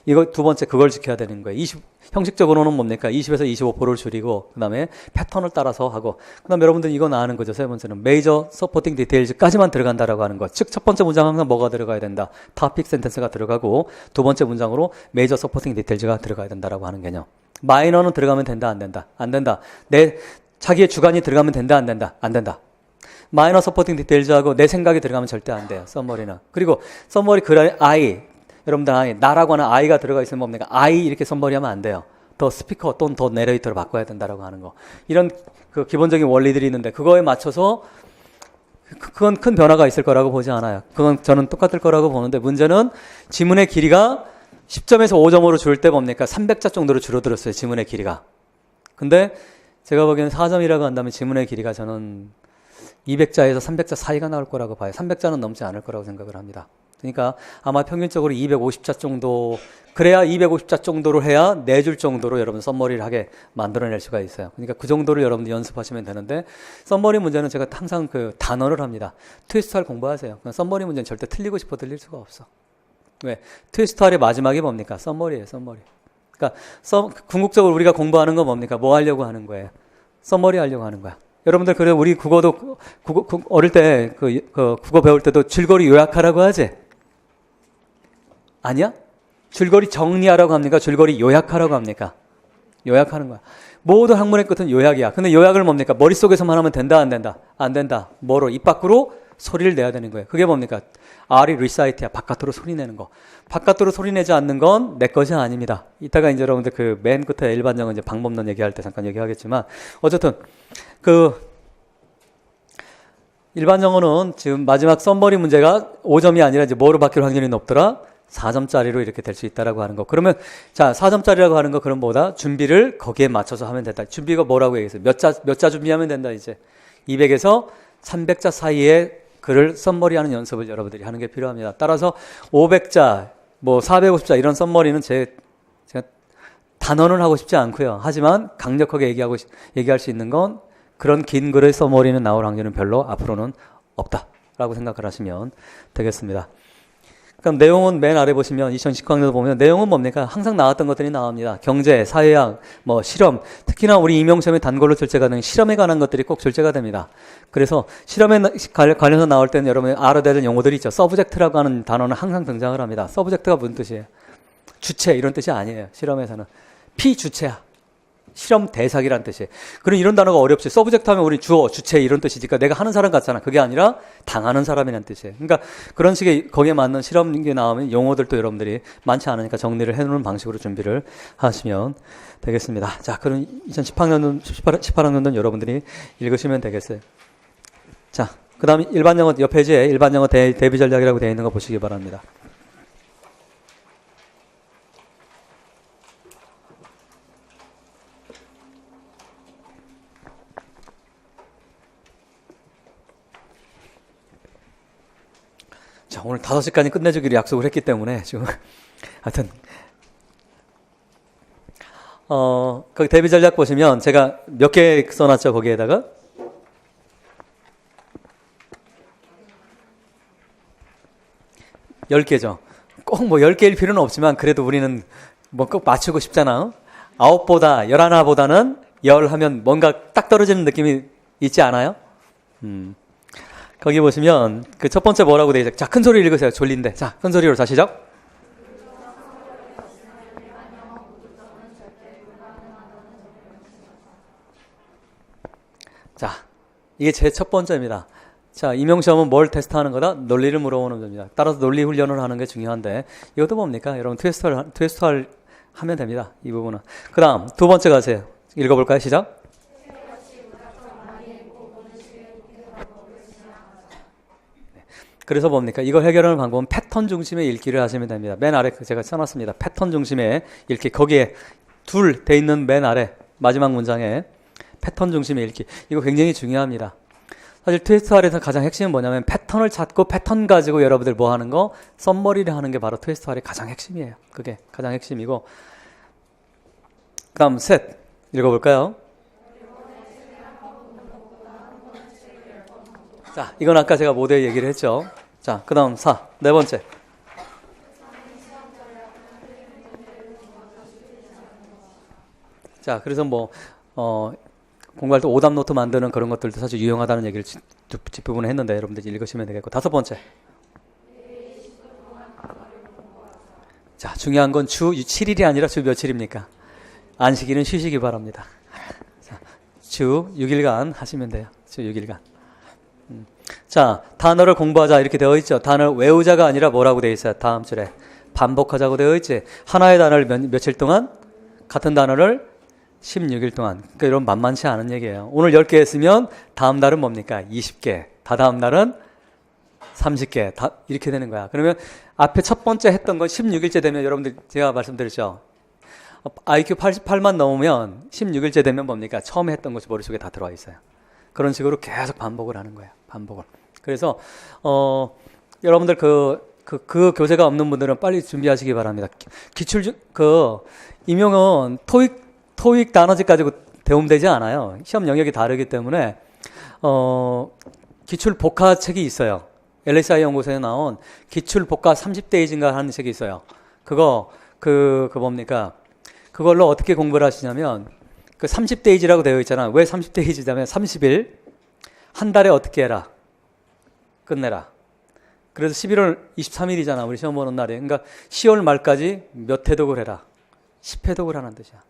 이거 두 번째 그걸 지켜야 되는 거예요. 형식적으로는 뭡니까? 20에서 25%를 줄이고, 그 다음에 패턴을 따라서 하고, 그 다음에 여러분들 이건 아는 거죠. 세 번째는 메이저 서포팅 디테일즈까지만 들어간다라고 하는 거. 즉, 첫 번째 문장 항상 뭐가 들어가야 된다? 토픽 센텐스가 들어가고, 두 번째 문장으로 메이저 서포팅 디테일즈가 들어가야 된다라고 하는 개념. 마이너는 들어가면 된다, 안 된다? 안 된다. 자기의 주관이 들어가면 된다, 안 된다? 안 된다. 마이너 서포팅 디테일즈하고 내 생각이 들어가면 절대 안 돼요. 썸머리는. 그리고 썸머리 글 안에 I, 여러분들 안에 나라고 하는 I가 들어가 있으면 뭡니까? I 이렇게 썸머리 하면 안 돼요. 더 스피커 또는 더 내레이터로 바꿔야 된다라고 하는 거. 이런 기본적인 원리들이 있는데 그거에 맞춰서 그건 큰 변화가 있을 거라고 보지 않아요. 그건 저는 똑같을 거라고 보는데 문제는 지문의 길이가 10점에서 5점으로 줄 때 뭡니까? 300자 정도로 줄어들었어요. 지문의 길이가. 근데 제가 보기에는 4점이라고 한다면 지문의 길이가 저는 200자에서 300자 사이가 나올 거라고 봐요. 300자는 넘지 않을 거라고 생각을 합니다. 그러니까 아마 평균적으로 250자 정도, 그래야 250자 정도로 해야 4줄 정도로 여러분 썸머리를 하게 만들어낼 수가 있어요. 그러니까 그 정도를 여러분들 연습하시면 되는데 썸머리 문제는 제가 항상 단어를 합니다. 트위스트할 공부하세요. 썸머리 문제는 절대 틀리고 싶어 틀릴 수가 없어. 왜? 트위스트할의 마지막이 뭡니까? 썸머리예요, 썸머리. 그러니까 궁극적으로 우리가 공부하는 건 뭡니까? 뭐 하려고 하는 거예요? 썸머리 하려고 하는 거야. 여러분들 그래 우리 국어도 어릴 때 국어 배울 때도 줄거리 요약하라고 하지? 아니야? 줄거리 정리하라고 합니까? 줄거리 요약하라고 합니까? 요약하는 거야. 모든 학문의 끝은 요약이야. 근데 요약을 뭡니까? 머릿속에서만 하면 된다, 안 된다? 안 된다. 뭐로? 입 밖으로 소리를 내야 되는 거예요. 그게 뭡니까? R이 리사이트야. 바깥으로 소리 내는 거. 바깥으로 소리 내지 않는 건 내 것이 아닙니다. 이따가 이제 여러분들 맨 끝에 일반적인 이제 방법론 얘기할 때 잠깐 얘기하겠지만 어쨌든 일반 영어는 지금 마지막 썸머리 문제가 5점이 아니라 이제 뭐로 바뀔 확률이 높더라? 4점짜리로 이렇게 될 수 있다라고 하는 거. 그러면 자, 4점짜리라고 하는 거 그럼 뭐다? 준비를 거기에 맞춰서 하면 된다. 준비가 뭐라고 얘기했어요? 몇 자 준비하면 된다 이제. 200에서 300자 사이에 글을 썸머리하는 연습을 여러분들이 하는 게 필요합니다. 따라서 500자, 450자 이런 썸머리는 제가 단언을 하고 싶지 않고요. 하지만 강력하게 얘기할 수 있는 건 그런 긴 글의 썸머리는 나올 확률은 별로 앞으로는 없다라고 생각을 하시면 되겠습니다. 그럼 내용은 맨 아래 보시면 2019학년도 보면 내용은 뭡니까? 항상 나왔던 것들이 나옵니다. 경제, 사회학, 뭐 실험, 특히나 우리 임용시험에 단골로 출제가 되는 실험에 관한 것들이 꼭 출제가 됩니다. 그래서 실험에 관련해서 나올 때는 여러분이 알아야 되는 용어들이 있죠. 서브젝트라고 하는 단어는 항상 등장을 합니다. 서브젝트가 무슨 뜻이에요? 주체 이런 뜻이 아니에요. 실험에서는 피주체야. 실험 대상이란 뜻이에요. 그럼 이런 단어가 어렵지. 서브젝트 하면 우리 주어, 주체 이런 뜻이니까 내가 하는 사람 같잖아. 그게 아니라 당하는 사람이란 뜻이에요. 그러니까 그런 식의 거기에 맞는 실험이 나오면 용어들도 여러분들이 많지 않으니까 정리를 해놓는 방식으로 준비를 하시면 되겠습니다. 자, 그럼 2018학년도, 18학년도는 여러분들이 읽으시면 되겠어요. 자, 그 다음에 일반 영어 옆 페이지에 일반 영어 대비 전략이라고 되어 있는 거 보시기 바랍니다. 자, 오늘 5시까지 끝내주기로 약속을 했기 때문에 지금 하여튼 거기 대비 전략 보시면 제가 몇 개 써놨죠. 거기에다가 10개죠. 꼭 뭐 10개일 필요는 없지만 그래도 우리는 뭐 꼭 맞추고 싶잖아. 9보다 11보다는 10 하면 뭔가 딱 떨어지는 느낌이 있지 않아요? 거기 보시면 그 첫 번째 뭐라고 돼 있어요? 자, 큰 소리 읽으세요. 졸린데. 자, 큰 소리로 자, 시작. 자, 이게 제 첫 번째입니다. 자, 임용시험은 뭘 테스트하는 거다? 논리를 물어보는 겁니다. 따라서 논리 훈련을 하는 게 중요한데 이것도 뭡니까? 여러분 트위스트를 하면 됩니다. 이 부분은. 그 다음 두 번째 가세요. 읽어볼까요? 시작. 그래서 뭡니까? 이걸 해결하는 방법은 패턴 중심의 읽기를 하시면 됩니다. 맨 아래 제가 써놨습니다. 패턴 중심의 읽기. 거기에 둘 돼 있는 맨 아래 마지막 문장에 패턴 중심의 읽기. 이거 굉장히 중요합니다. 사실 트위스트할에서 가장 핵심은 뭐냐면 패턴을 찾고 패턴 가지고 여러분들 뭐 하는 거? 썸머리를 하는 게 바로 트위스트할의 가장 핵심이에요. 그게 가장 핵심이고. 그 다음 셋 읽어볼까요? 자, 이건 아까 제가 모델 얘기를 했죠. 자, 그 다음 4, 네 번째. 자, 그래서 뭐 공부할 때 오답 노트 만드는 그런 것들도 사실 유용하다는 얘기를 뒷부분에 했는데 여러분들 읽으시면 되겠고. 다섯 번째. 자, 중요한 건 주 7일이 아니라 주 며칠입니까? 안식일은 쉬시기 바랍니다. 자, 주 6일간 하시면 돼요. 주 6일간. 자, 단어를 공부하자 이렇게 되어 있죠. 단어를 외우자가 아니라 뭐라고 되어 있어요? 다음 줄에 반복하자고 되어 있지. 하나의 단어를 며칠 동안? 같은 단어를 16일 동안. 그러니까 이런 만만치 않은 얘기예요. 오늘 10개 했으면 다음 날은 뭡니까? 20개. 다다음 날은 30개. 다 이렇게 되는 거야. 그러면 앞에 첫 번째 했던 건 16일째 되면 여러분들 제가 말씀드렸죠. IQ 88만 넘으면 16일째 되면 뭡니까? 처음에 했던 것이 머릿속에 다 들어와 있어요. 그런 식으로 계속 반복을 하는 거예요. 반복을. 그래서 여러분들 그 교재가 없는 분들은 빨리 준비하시기 바랍니다. 임용은 토익 단어집 가지고 대움되지 않아요. 시험 영역이 다르기 때문에 기출 복화 책이 있어요. LSI 연구소에 나온 기출 복화 30페이지인가 하는 책이 있어요. 그거 뭡니까? 그걸로 어떻게 공부를 하시냐면 그 30페이지라고 되어 있잖아. 왜 30페이지냐면 30일 한 달에 어떻게 해라? 끝내라. 그래서 11월 23일이잖아. 우리 시험 보는 날이. 그러니까 10월 말까지 몇 회독을 해라. 10회독을 하는 뜻이야.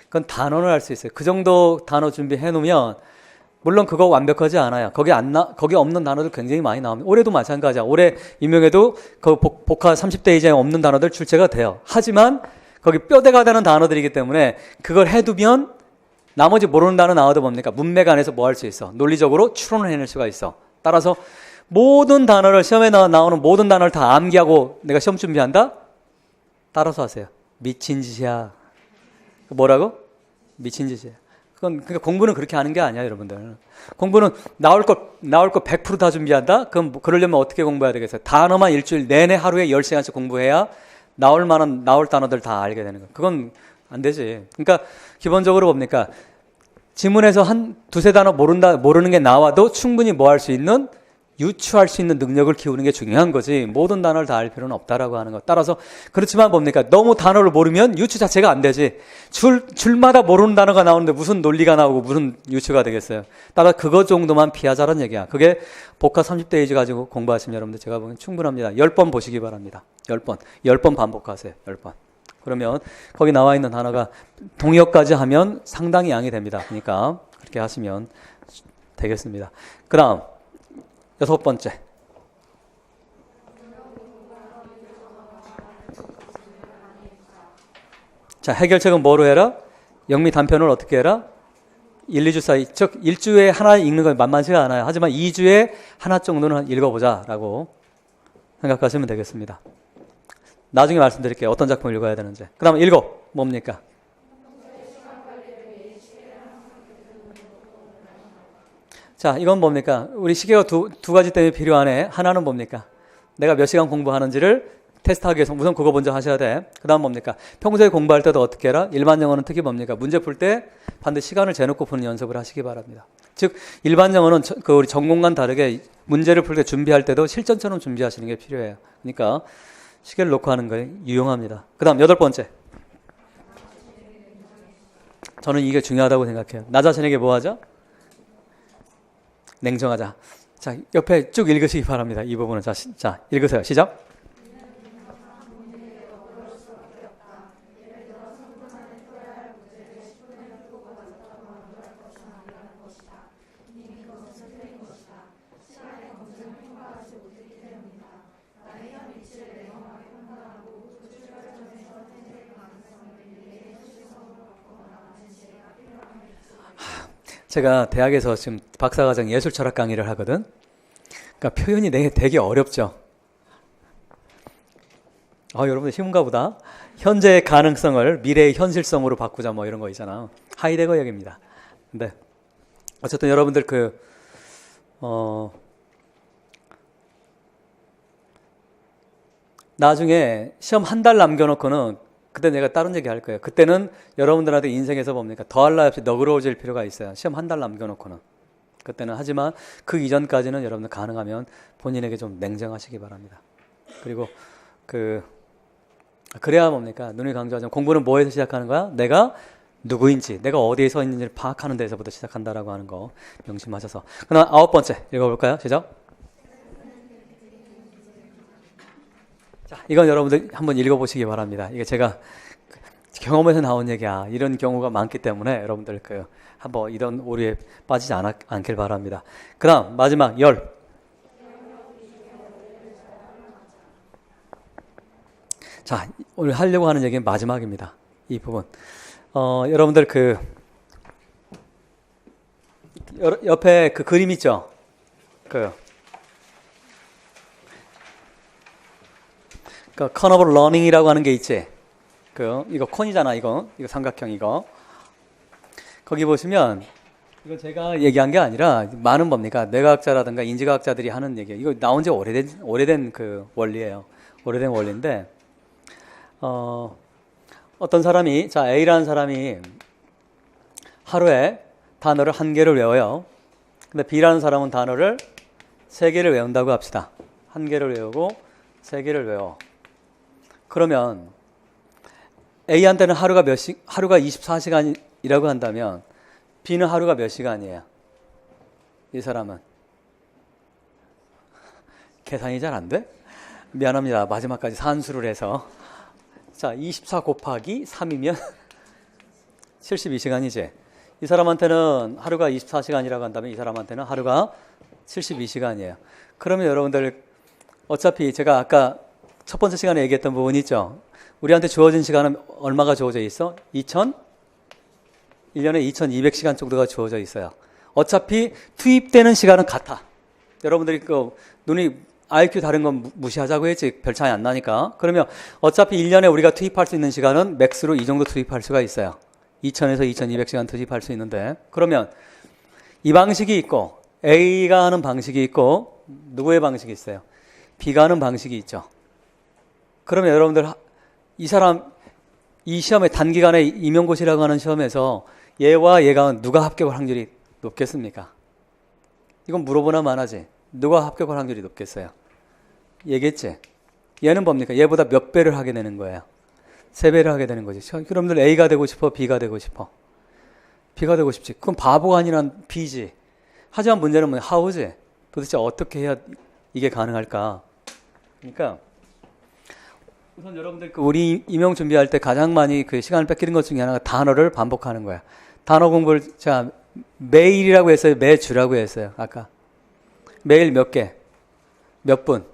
그건 단어를 할 수 있어요. 그 정도 단어 준비해 놓으면 물론 그거 완벽하지 않아요. 거기 없는 단어들 굉장히 많이 나옵니다. 올해도 마찬가지야. 올해 임용에도 그 복화 30대 이상에 없는 단어들 출제가 돼요. 하지만 거기 뼈대가 되는 단어들이기 때문에 그걸 해두면 나머지 모르는 단어 나와도 뭡니까? 문맥 안에서 뭐 할 수 있어? 논리적으로 추론을 해낼 수가 있어. 따라서 모든 단어를 시험에 나오는 모든 단어를 다 암기하고 내가 시험 준비한다? 따라서 하세요. 미친 짓이야. 뭐라고? 미친 짓이야. 그러니까 공부는 그렇게 하는 게 아니야, 여러분들. 공부는 나올 거 100% 다 준비한다? 그럼 그러려면 어떻게 공부해야 되겠어요? 단어만 일주일 내내 하루에 10시간씩 공부해야 나올 단어들 다 알게 되는 거야. 그건 안 되지. 그러니까 기본적으로 뭡니까? 지문에서 한 두세 단어 모르는 게 나와도 충분히 뭐 할 수 있는 유추할 수 있는 능력을 키우는 게 중요한 거지 모든 단어를 다 알 필요는 없다라고 하는 것. 따라서 그렇지만 뭡니까? 너무 단어를 모르면 유추 자체가 안 되지. 줄마다 모르는 단어가 나오는데 무슨 논리가 나오고 무슨 유추가 되겠어요. 따라서 그것 정도만 피하자는 얘기야. 그게 복합 30대이지 가지고 공부하시면 여러분들 제가 보기엔 충분합니다. 10번 보시기 바랍니다. 10번. 10번 반복하세요. 10번. 그러면 거기 나와 있는 단어가 동역까지 하면 상당히 양이 됩니다. 그러니까 그렇게 하시면 되겠습니다. 그 다음 6번째. 자, 해결책은 뭐로 해라? 영미 단편을 어떻게 해라? 1, 2주 사이. 즉 1주에 하나 읽는 건 만만치가 않아요. 하지만 2주에 하나 정도는 읽어보자라고 생각하시면 되겠습니다. 나중에 말씀드릴게요. 어떤 작품을 읽어야 되는지. 그 다음 7. 뭡니까? 자, 이건 뭡니까? 우리 시계가 두 가지 때문에 필요하네. 하나는 뭡니까? 내가 몇 시간 공부하는지를 테스트하기 위해서 우선 그거 먼저 하셔야 돼. 그 다음 뭡니까? 평소에 공부할 때도 어떻게 해라? 일반 영어는 특히 뭡니까? 문제 풀 때 반드시 시간을 재놓고 푸는 연습을 하시기 바랍니다. 즉, 일반 영어는 우리 전공과는 다르게 문제를 풀 때 준비할 때도 실전처럼 준비하시는 게 필요해요. 그러니까 시계를 놓고 하는 거에 유용합니다. 그 다음 8번째. 저는 이게 중요하다고 생각해요. 나 자신에게 뭐 하죠? 냉정하자. 자, 옆에 쭉 읽으시기 바랍니다. 이 부분은. 자, 읽으세요. 시작. 제가 대학에서 지금 박사과정 예술철학 강의를 하거든. 그러니까 표현이 되게 어렵죠. 여러분들 쉬운가 보다. 현재의 가능성을 미래의 현실성으로 바꾸자 뭐 이런 거 있잖아. 하이데거 얘기입니다. 근데 어쨌든 여러분들 나중에 시험 한 달 남겨놓고는 그때 내가 다른 얘기 할 거예요. 그때는 여러분들한테 인생에서 뭡니까? 더할 나위 없이 너그러워질 필요가 있어요. 시험 한 달 남겨놓고는. 그때는 하지만 그 이전까지는 여러분들 가능하면 본인에게 좀 냉정하시기 바랍니다. 그리고 그래야 뭡니까? 눈이 강조하자면 공부는 뭐에서 시작하는 거야? 내가 누구인지, 내가 어디에 서 있는지를 파악하는 데서부터 시작한다라고 하는 거 명심하셔서. 그다음 9번째 읽어볼까요? 시작. 자, 이건 여러분들 한번 읽어보시기 바랍니다. 이게 제가 경험에서 나온 얘기야. 이런 경우가 많기 때문에 여러분들 한번 이런 오류에 빠지지 않길 바랍니다. 그 다음 마지막 10. 자, 오늘 하려고 하는 얘기는 마지막입니다. 이 부분. 여러분들 옆에 그 그림 있죠? 커너블 러닝이라고 하는 게 있지. 이거 콘이잖아, 이거 삼각형 이거. 거기 보시면, 이거 제가 얘기한 게 아니라, 많은 뭡니까? 뇌과학자라든가 인지과학자들이 하는 얘기예요. 이거 나온 지 오래된 원리예요. 오래된 원리인데, 어떤 사람이, 자, A라는 사람이 하루에 단어를 1개를 외워요. 근데 B라는 사람은 단어를 3개를 외운다고 합시다. 1개를 외우고 3개를 외워. 그러면 A한테는 하루가 24시간이라고 한다면 B는 하루가 몇 시간이에요? 이 사람은 계산이 잘 안 돼? 미안합니다. 마지막까지 산수를 해서 자, 24 곱하기 3이면 72시간이지. 이 사람한테는 하루가 24시간이라고 한다면 이 사람한테는 하루가 72시간이에요. 그러면 여러분들 어차피 제가 아까 첫 번째 시간에 얘기했던 부분이 있죠. 우리한테 주어진 시간은 얼마가 주어져 있어? 1년에 2200시간 정도가 주어져 있어요. 어차피 투입되는 시간은 같아. 여러분들이 눈이 IQ 다른 건 무시하자고 했지. 별 차이 안 나니까. 그러면 어차피 1년에 우리가 투입할 수 있는 시간은 맥스로 이 정도 투입할 수가 있어요. 2000에서 2200시간 투입할 수 있는데, 그러면 이 방식이 있고 A가 하는 방식이 있고 누구의 방식이 있어요? B가 하는 방식이 있죠. 그러면 여러분들 이 시험에 단기간에 임용고시라고 하는 시험에서 얘와 얘가 누가 합격할 확률이 높겠습니까? 이건 물어보나 마나지. 누가 합격할 확률이 높겠어요? 얘겠지? 얘는 뭡니까? 얘보다 몇 배를 하게 되는 거예요. 3배를 하게 되는 거지. 여러분들 A가 되고 싶어? B가 되고 싶어? B가 되고 싶지. 그럼 바보가 아니란 B지. 하지만 문제는 뭐냐? how지. 도대체 어떻게 해야 이게 가능할까? 그러니까 우선 여러분들 우리 임용 준비할 때 가장 많이 그 시간을 뺏기는 것 중에 하나가 단어를 반복하는 거야. 단어 공부를 자 매일이라고 했어요? 매주라고 했어요? 아까 매일 몇 개? 몇 분?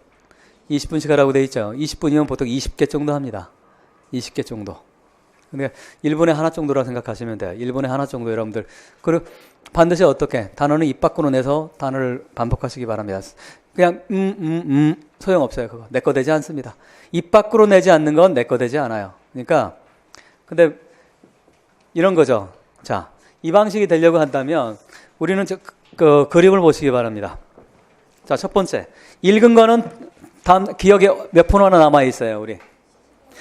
20분씩 하라고 돼 있죠. 20분이면 보통 20개 정도 합니다. 20개 정도. 근데 1분에 하나 정도라고 생각하시면 돼요. 1분에 하나 정도 여러분들. 그리고 반드시 어떻게? 단어는 입 밖으로 내서 단어를 반복하시기 바랍니다. 그냥 소용없어요. 그거 내 거 되지 않습니다. 입 밖으로 내지 않는 건 내 거 되지 않아요. 그러니까 근데 이런 거죠. 자, 이 방식이 되려고 한다면 우리는 그 그림을 보시기 바랍니다. 자, 첫 번째. 읽은 거는 기억에 몇 프로나 남아있어요, 우리?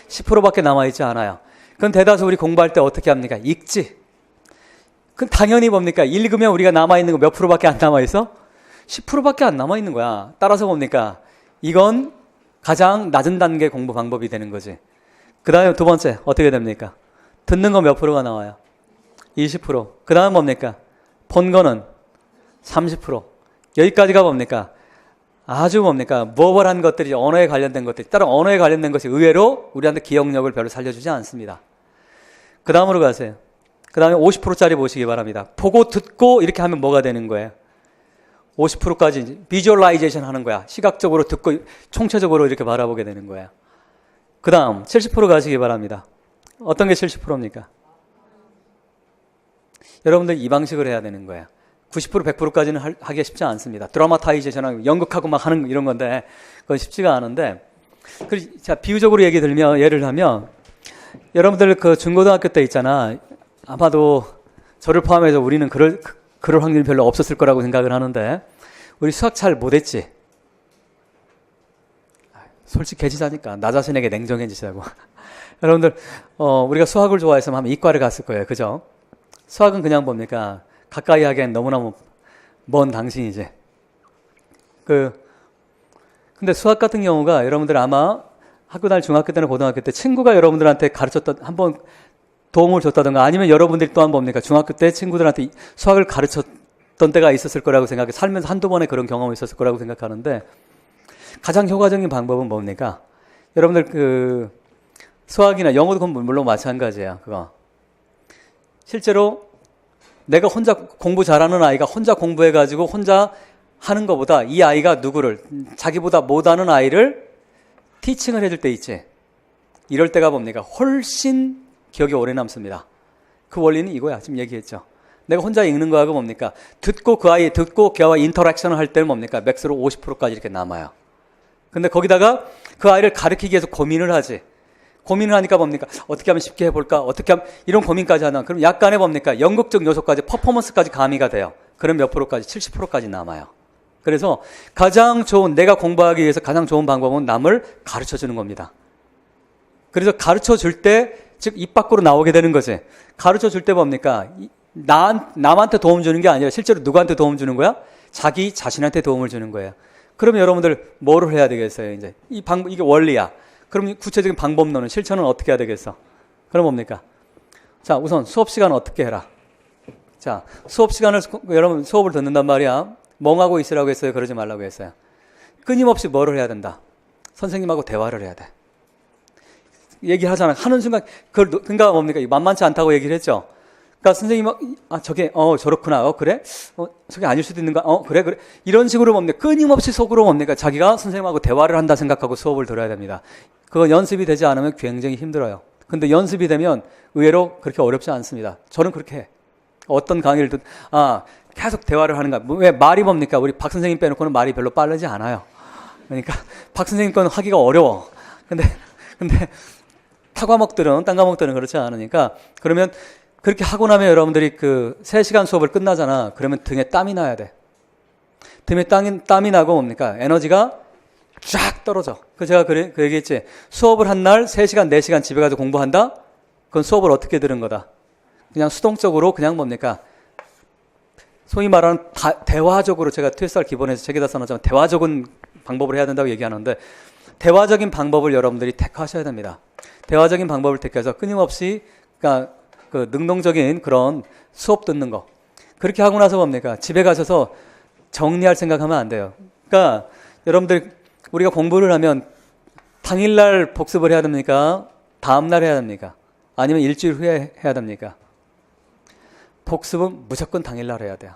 10%밖에 남아있지 않아요. 그건 대다수 우리 공부할 때 어떻게 합니까? 읽지. 그건 당연히 뭡니까? 읽으면 우리가 남아있는 거 몇 프로밖에 안 남아있어? 10%밖에 안 남아있는 거야. 따라서 뭡니까? 이건 가장 낮은 단계 공부 방법이 되는 거지. 그 다음에 두 번째, 어떻게 됩니까? 듣는 거 몇 프로가 나와요? 20%. 그 다음 뭡니까? 본 거는 30%. 여기까지가 뭡니까? 아주 뭡니까? 모벌한 것들이 언어에 관련된 것들이, 따로 언어에 관련된 것이 의외로 우리한테 기억력을 별로 살려주지 않습니다. 그 다음으로 가세요. 그 다음에 50%짜리 보시기 바랍니다. 보고 듣고 이렇게 하면 뭐가 되는 거예요? 50%까지 비주얼라이제이션 하는 거야. 시각적으로 듣고 총체적으로 이렇게 바라보게 되는 거야. 그 다음 70% 가시기 바랍니다. 어떤 게 70%입니까? 여러분들 이 방식을 해야 되는 거예요. 90% 100%까지는 하기가 쉽지 않습니다. 드라마타이제이션하고 연극하고 막 하는 이런 건데 그건 쉽지가 않은데. 자, 비유적으로 예를 하면 여러분들 그 중고등학교 때 있잖아. 아마도 저를 포함해서 우리는 그럴 확률이 별로 없었을 거라고 생각을 하는데 우리 수학 잘 못했지? 솔직해지자니까 나 자신에게 냉정해지자고. 여러분들 우리가 수학을 좋아했으면 아마 이과를 갔을 거예요. 그죠? 수학은 그냥 뭡니까? 가까이 하기엔 너무나 먼 당신이지. 근데 수학 같은 경우가 여러분들 아마 학교 다닐 중학교 때나 고등학교 때 친구가 여러분들한테 가르쳤던, 한번 도움을 줬다든가 아니면 여러분들이 또한 뭡니까? 중학교 때 친구들한테 수학을 가르쳤던 때가 있었을 거라고 생각해. 살면서 한두 번의 그런 경험이 있었을 거라고 생각하는데 가장 효과적인 방법은 뭡니까? 여러분들 수학이나 영어도 물론 마찬가지예요. 그거. 실제로 내가 혼자 공부 잘하는 아이가 혼자 공부해가지고 혼자 하는 것보다 이 아이가 누구를, 자기보다 못하는 아이를 티칭을 해줄 때 있지. 이럴 때가 뭡니까? 훨씬 기억이 오래 남습니다. 그 원리는 이거야. 지금 얘기했죠. 내가 혼자 읽는 거하고 뭡니까? 듣고 걔와 인터랙션을 할 때는 뭡니까? 맥스로 50%까지 이렇게 남아요. 근데 거기다가 그 아이를 가르치기 위해서 고민을 하지. 고민을 하니까 뭡니까? 어떻게 하면 쉽게 해볼까? 어떻게 하면 이런 고민까지 하나? 그럼 약간의 뭡니까? 연극적 요소까지, 퍼포먼스까지 가미가 돼요. 그럼 몇 프로까지? 70%까지 남아요. 그래서 가장 좋은, 내가 공부하기 위해서 가장 좋은 방법은 남을 가르쳐 주는 겁니다. 그래서 가르쳐 줄 때, 즉 입 밖으로 나오게 되는 거지. 가르쳐 줄 때 뭡니까? 남한테 도움 주는 게 아니라 실제로 누구한테 도움 주는 거야? 자기 자신한테 도움을 주는 거예요. 그러면 여러분들 뭐를 해야 되겠어요? 이제 이게 원리야. 그럼 구체적인 방법론은, 실천은 어떻게 해야 되겠어? 그럼 뭡니까? 자, 우선 수업 시간은 어떻게 해라? 자, 수업 시간을, 여러분 수업을 듣는단 말이야. 멍하고 있으라고 했어요? 그러지 말라고 했어요? 끊임없이 뭐를 해야 된다? 선생님하고 대화를 해야 돼. 얘기하잖아. 하는 순간, 그러니까 뭡니까? 만만치 않다고 얘기를 했죠? 그러니까 선생님, 저게, 저렇구나. 그래? 저게 아닐 수도 있는가? 그래? 이런 식으로 뭡니까? 끊임없이 속으로 뭡니까? 자기가 선생님하고 대화를 한다 생각하고 수업을 들어야 됩니다. 그건 연습이 되지 않으면 굉장히 힘들어요. 근데 연습이 되면 의외로 그렇게 어렵지 않습니다. 저는 그렇게 해. 어떤 강의를 계속 대화를 하는 거야. 왜 말이 뭡니까? 우리 박 선생님 빼놓고는 말이 별로 빠르지 않아요. 그러니까 박 선생님 거는 하기가 어려워. 근데 딴 과목들은 그렇지 않으니까, 그러면 그렇게 하고 나면 여러분들이 3시간 수업을 끝나잖아. 그러면 등에 땀이 나야 돼. 등에 땀이 나고 뭡니까? 에너지가 쫙 떨어져. 제가 그 얘기했지. 수업을 한 날 3시간, 4시간 집에 가서 공부한다? 그건 수업을 어떻게 들은 거다? 그냥 수동적으로 그냥 뭡니까? 소위 말하는 대화적으로 제가 TSR 기본에서 책에다 써놨지만 대화적인 방법을 해야 된다고 얘기하는데 대화적인 방법을 여러분들이 택하셔야 됩니다. 대화적인 방법을 택해서 끊임없이 그러니까 그 능동적인 그런 수업 듣는 거 그렇게 하고 나서 뭡니까? 집에 가셔서 정리할 생각하면 안 돼요. 그러니까 여러분들 우리가 공부를 하면 당일날 복습을 해야 됩니까? 다음날 해야 됩니까? 아니면 일주일 후에 해야 됩니까? 복습은 무조건 당일날 해야 돼요.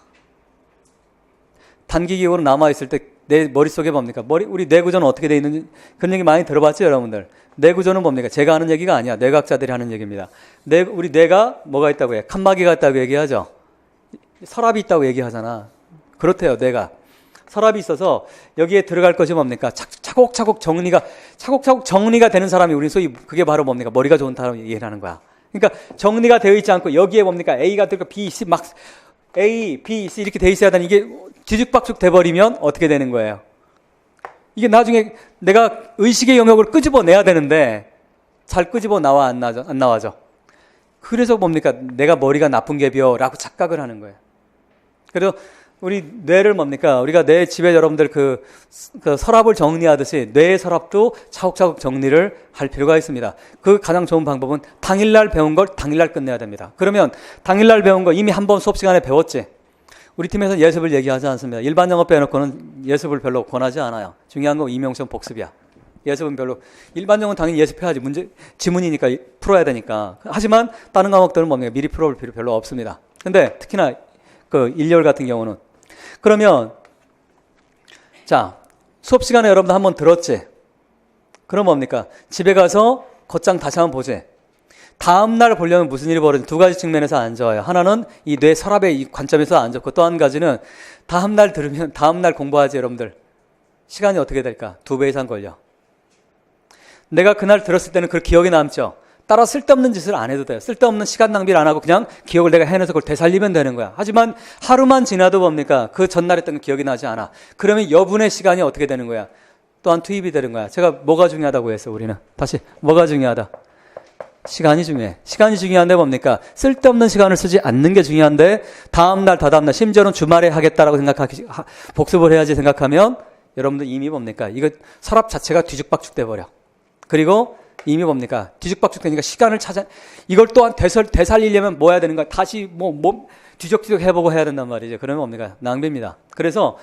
단기 기억으로 남아있을 때 내 머릿속에 뭡니까? 우리 뇌구조는 어떻게 돼 있는지 그런 얘기 많이 들어봤죠, 여러분들? 뇌구조는 뭡니까? 제가 하는 얘기가 아니야. 뇌과학자들이 하는 얘기입니다. 우리 뇌가 뭐가 있다고 해? 칸막이가 있다고 얘기하죠. 서랍이 있다고 얘기하잖아. 그렇대요, 뇌가. 서랍이 있어서 여기에 들어갈 것이 뭡니까? 차곡차곡 정리가 되는 사람이 우리 소위 그게 바로 뭡니까? 머리가 좋은 사람 얘기를 하는 거야. 그러니까 정리가 되어 있지 않고 여기에 뭡니까? A가 들어가 B, C 막 A, B, C 이렇게 돼 있어야 되는 이게 뒤죽박죽 돼버리면 어떻게 되는 거예요? 이게 나중에 내가 의식의 영역을 끄집어내야 되는데 잘 끄집어 나와 안 나와죠. 그래서 뭡니까? 내가 머리가 나쁜 개비어라고 착각을 하는 거예요. 그래서 우리 뇌를 뭡니까? 우리가 내 집에 여러분들 그 서랍을 정리하듯이 뇌의 서랍도 차곡차곡 정리를 할 필요가 있습니다. 그 가장 좋은 방법은 당일날 배운 걸 당일날 끝내야 됩니다. 그러면 당일날 배운 거 이미 한 번 수업 시간에 배웠지? 우리 팀에서 예습을 얘기하지 않습니다. 일반 영어 빼놓고는 예습을 별로 권하지 않아요. 중요한 건 임용시험 복습이야. 예습은 별로. 일반 영어는 당연히 예습해야지. 지문이니까 풀어야 되니까. 하지만 다른 과목들은 뭡니까? 미리 풀어볼 필요 별로 없습니다. 근데 특히나 그 일열 같은 경우는 그러면 자 수업 시간에 여러분들 한번 들었지? 그럼 뭡니까? 집에 가서 걷장 다시 한번 보지. 다음 날 보려면 무슨 일이 벌어지는 두 가지 측면에서 안 좋아요. 하나는 이 뇌 서랍의 이 관점에서 안 좋고 또 한 가지는 다음 날 들으면 다음 날 공부하지 여러분들. 시간이 어떻게 될까? 2배 이상 걸려. 내가 그날 들었을 때는 그 기억이 남죠. 따라 쓸데없는 짓을 안 해도 돼요. 쓸데없는 시간 낭비를 안 하고 그냥 기억을 내가 해내서 그걸 되살리면 되는 거야. 하지만 하루만 지나도 뭡니까? 그 전날 했던 거 기억이 나지 않아. 그러면 여분의 시간이 어떻게 되는 거야? 또한 투입이 되는 거야. 제가 뭐가 중요하다고 했어, 우리는. 다시, 뭐가 중요하다? 시간이 중요해. 시간이 중요한데 뭡니까? 쓸데없는 시간을 쓰지 않는 게 중요한데 다음날, 다다음날, 심지어는 주말에 하겠다라고 복습을 해야지 생각하면 여러분들 이미 뭡니까? 이거 서랍 자체가 뒤죽박죽 돼버려. 그리고 이미 뭡니까? 뒤죽박죽 되니까 시간을 이걸 또한 되살리려면 뭐 해야 되는 거야? 다시 뒤적뒤적 해보고 해야 된단 말이죠. 그러면 뭡니까? 낭비입니다. 그래서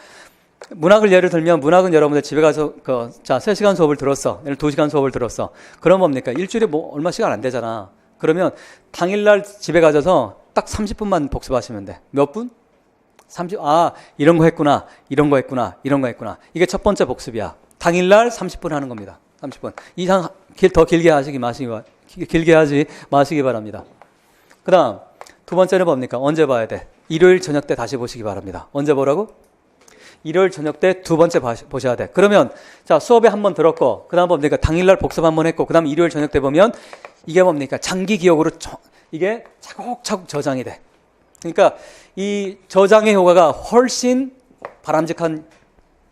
문학을 예를 들면 문학은 여러분들 집에 가서 3시간 수업을 들었어. 예를 2시간 수업을 들었어. 그럼 뭡니까? 일주일에 얼마 시간 안 되잖아. 그러면 당일날 집에 가셔서 딱 30분만 복습하시면 돼. 몇 분? 30, 이런 거 했구나. 이런 거 했구나. 이런 거 했구나. 이게 첫 번째 복습이야. 당일날 30분 하는 겁니다. 30분. 이상 더 길게 하지 마시기 바랍니다. 그 다음, 두 번째는 뭡니까? 언제 봐야 돼? 일요일 저녁 때 다시 보시기 바랍니다. 언제 보라고? 일요일 저녁 때 두 번째 보셔야 돼. 그러면, 자, 수업에 한 번 들었고, 그 다음 뭡니까? 당일날 복습 한 번 했고, 그 다음 일요일 저녁 때 보면, 이게 뭡니까? 장기 기억으로, 이게 차곡차곡 저장이 돼. 그러니까, 이 저장의 효과가 훨씬 바람직한